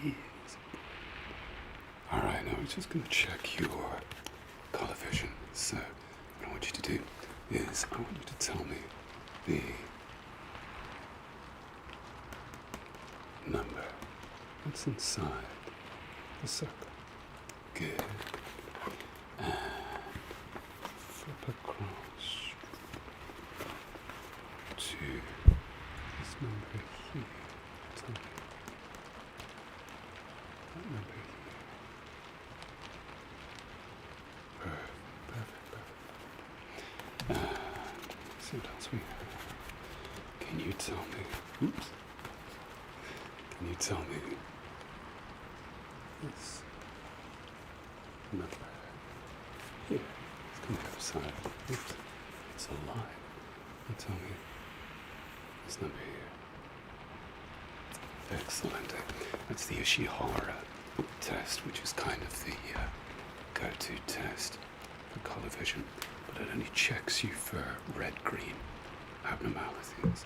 is... Alright, now we're just going to check your colour vision. So, what I want you to do is, I want you to tell me the number that's inside the circle. Good. And flip across to this number here. Tell me that number here. Perfect. And see what else we have. Can you tell me? Oops. Can you tell me this number here? It's on the other side. It's alive. You tell me this number here. Excellent. That's the Ishihara test, which is kind of the go-to test for colour vision, but it only checks you for red-green abnormalities.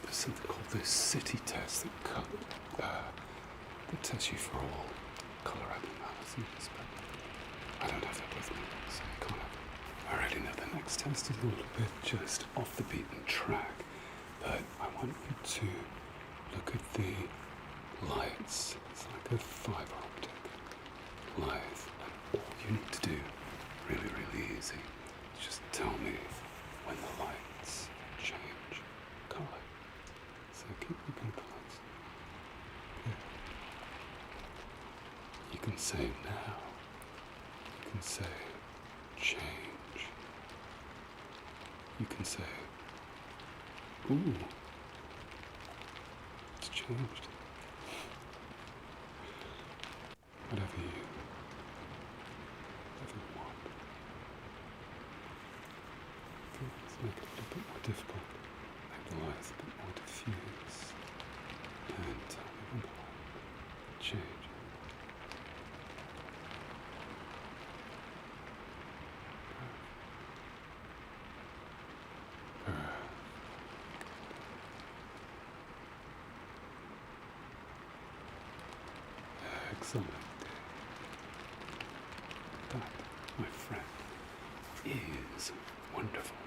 There's something called the city test that tests you for all colour abnormalities, but I don't have that with me, so you can't have it. Alrighty, now the next test is a little bit just off the beaten track, but I want you to look at the lights. It's like a fibre optic light, and all you need to do, really, really easy, is just tell me when the lights change colour. So keep looking at the lights. Good. You can say now. You can say change. You can say, ooh, it's changed. Whatever you want. Let's make it a little bit more difficult. Make the lights a bit more diffuse. And tell me when the light changes. Excellent. That, my friend, is wonderful.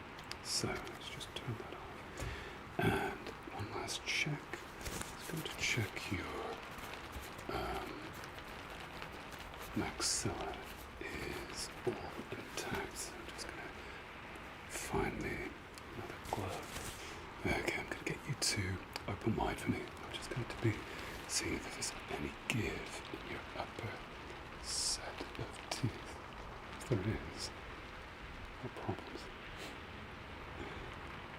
So let's just turn that off. And one last check. It's going to check your maxilla is all intact. So I'm just going to find me another glove. Okay, I'm going to get you to open wide for me. I'm just going to be seeing if there's any give in your upper set of teeth. If there is, no problems.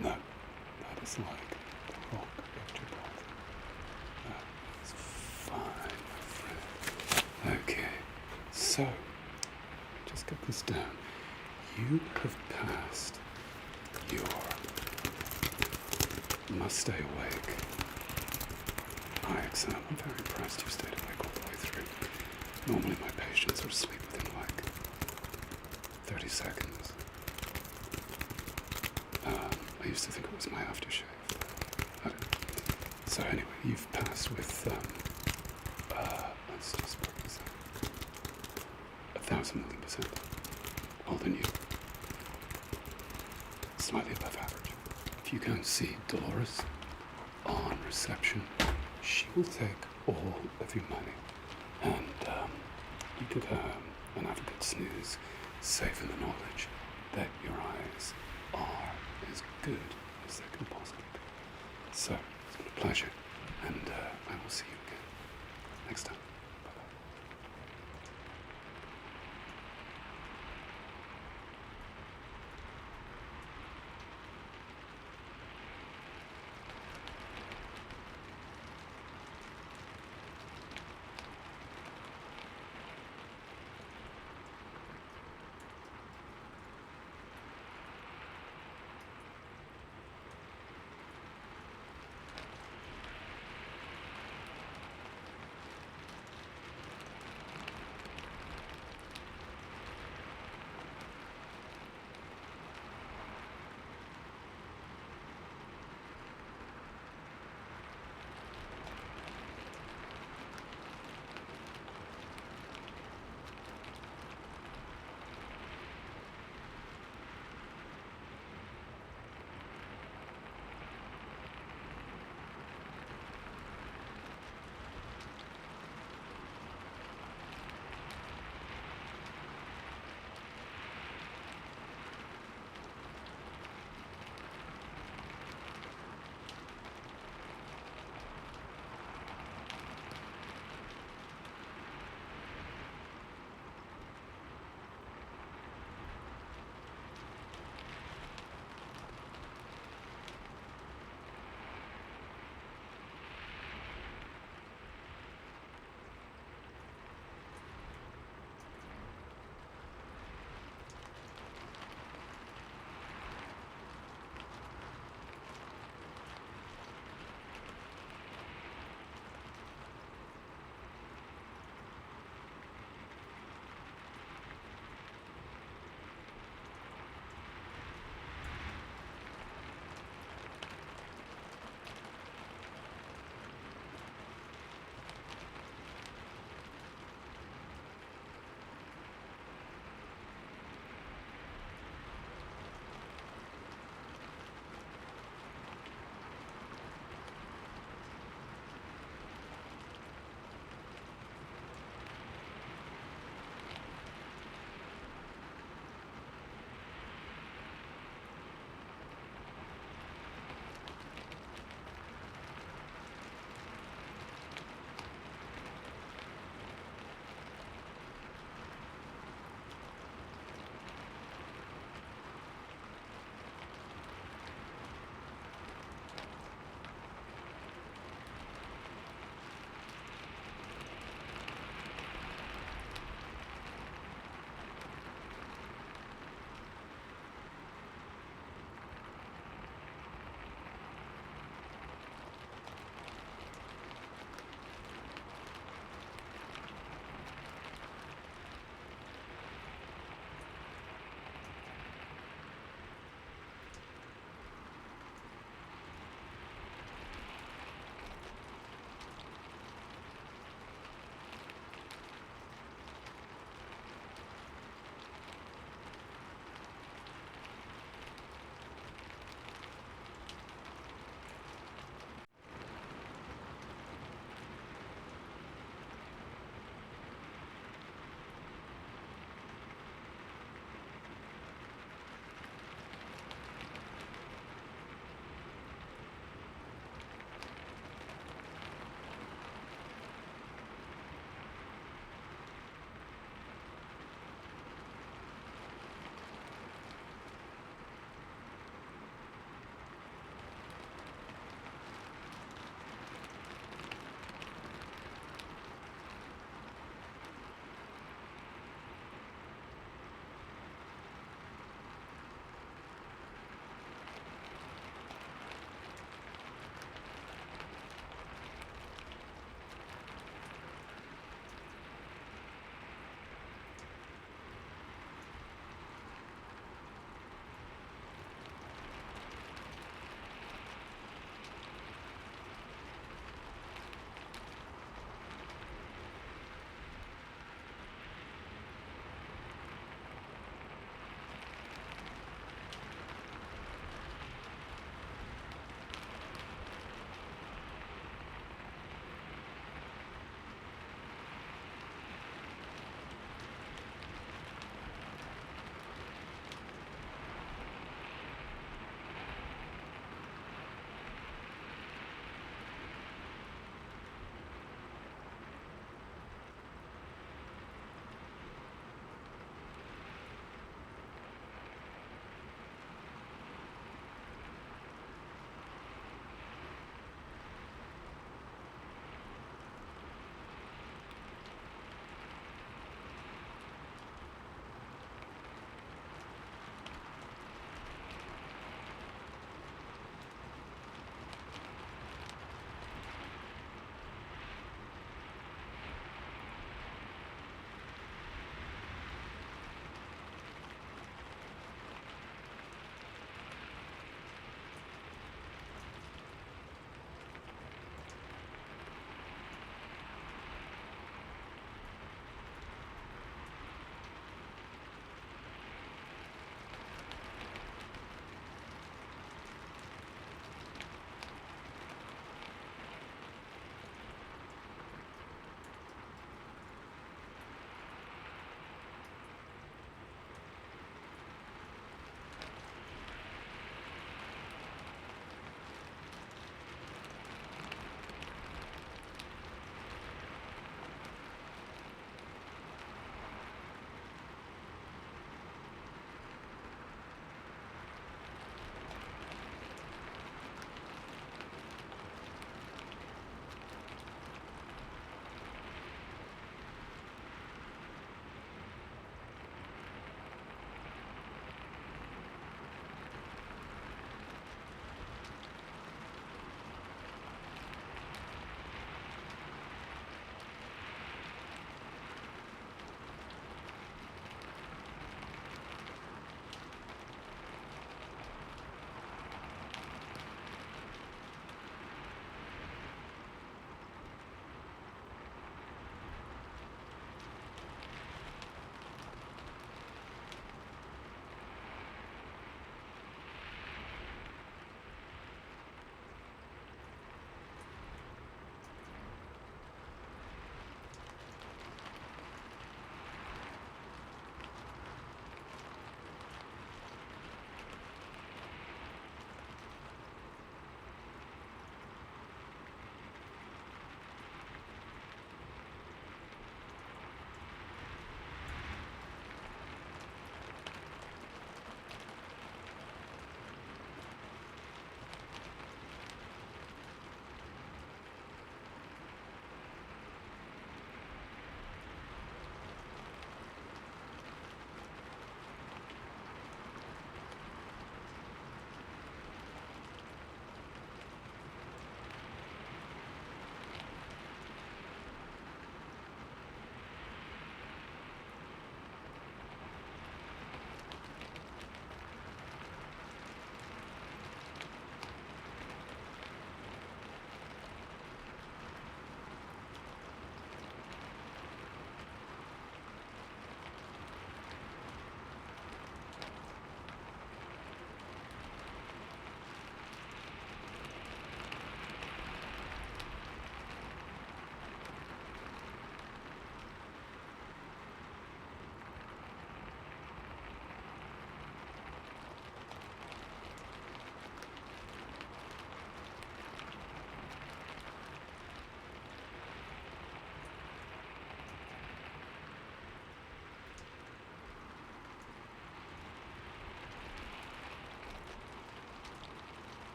No, that is like the rock of Gibraltar. That is fine, my friend. Okay, so, just get this down. You have passed your must stay awake. Hi, Exam. I'm very impressed you stayed awake all the way through. Normally my patients are asleep within like 30 seconds. I used to think it was my aftershave. I don't know. So anyway, you've passed with, let's just work this out. 1,000,000,000%. Well done you. Slightly above average. If you go and see Dolores on reception, she will take all of your money, and you can go home and have a good snooze, safe in the knowledge that your eyes are as good as they can possibly be. So, it's been a pleasure, and I will see you again next time.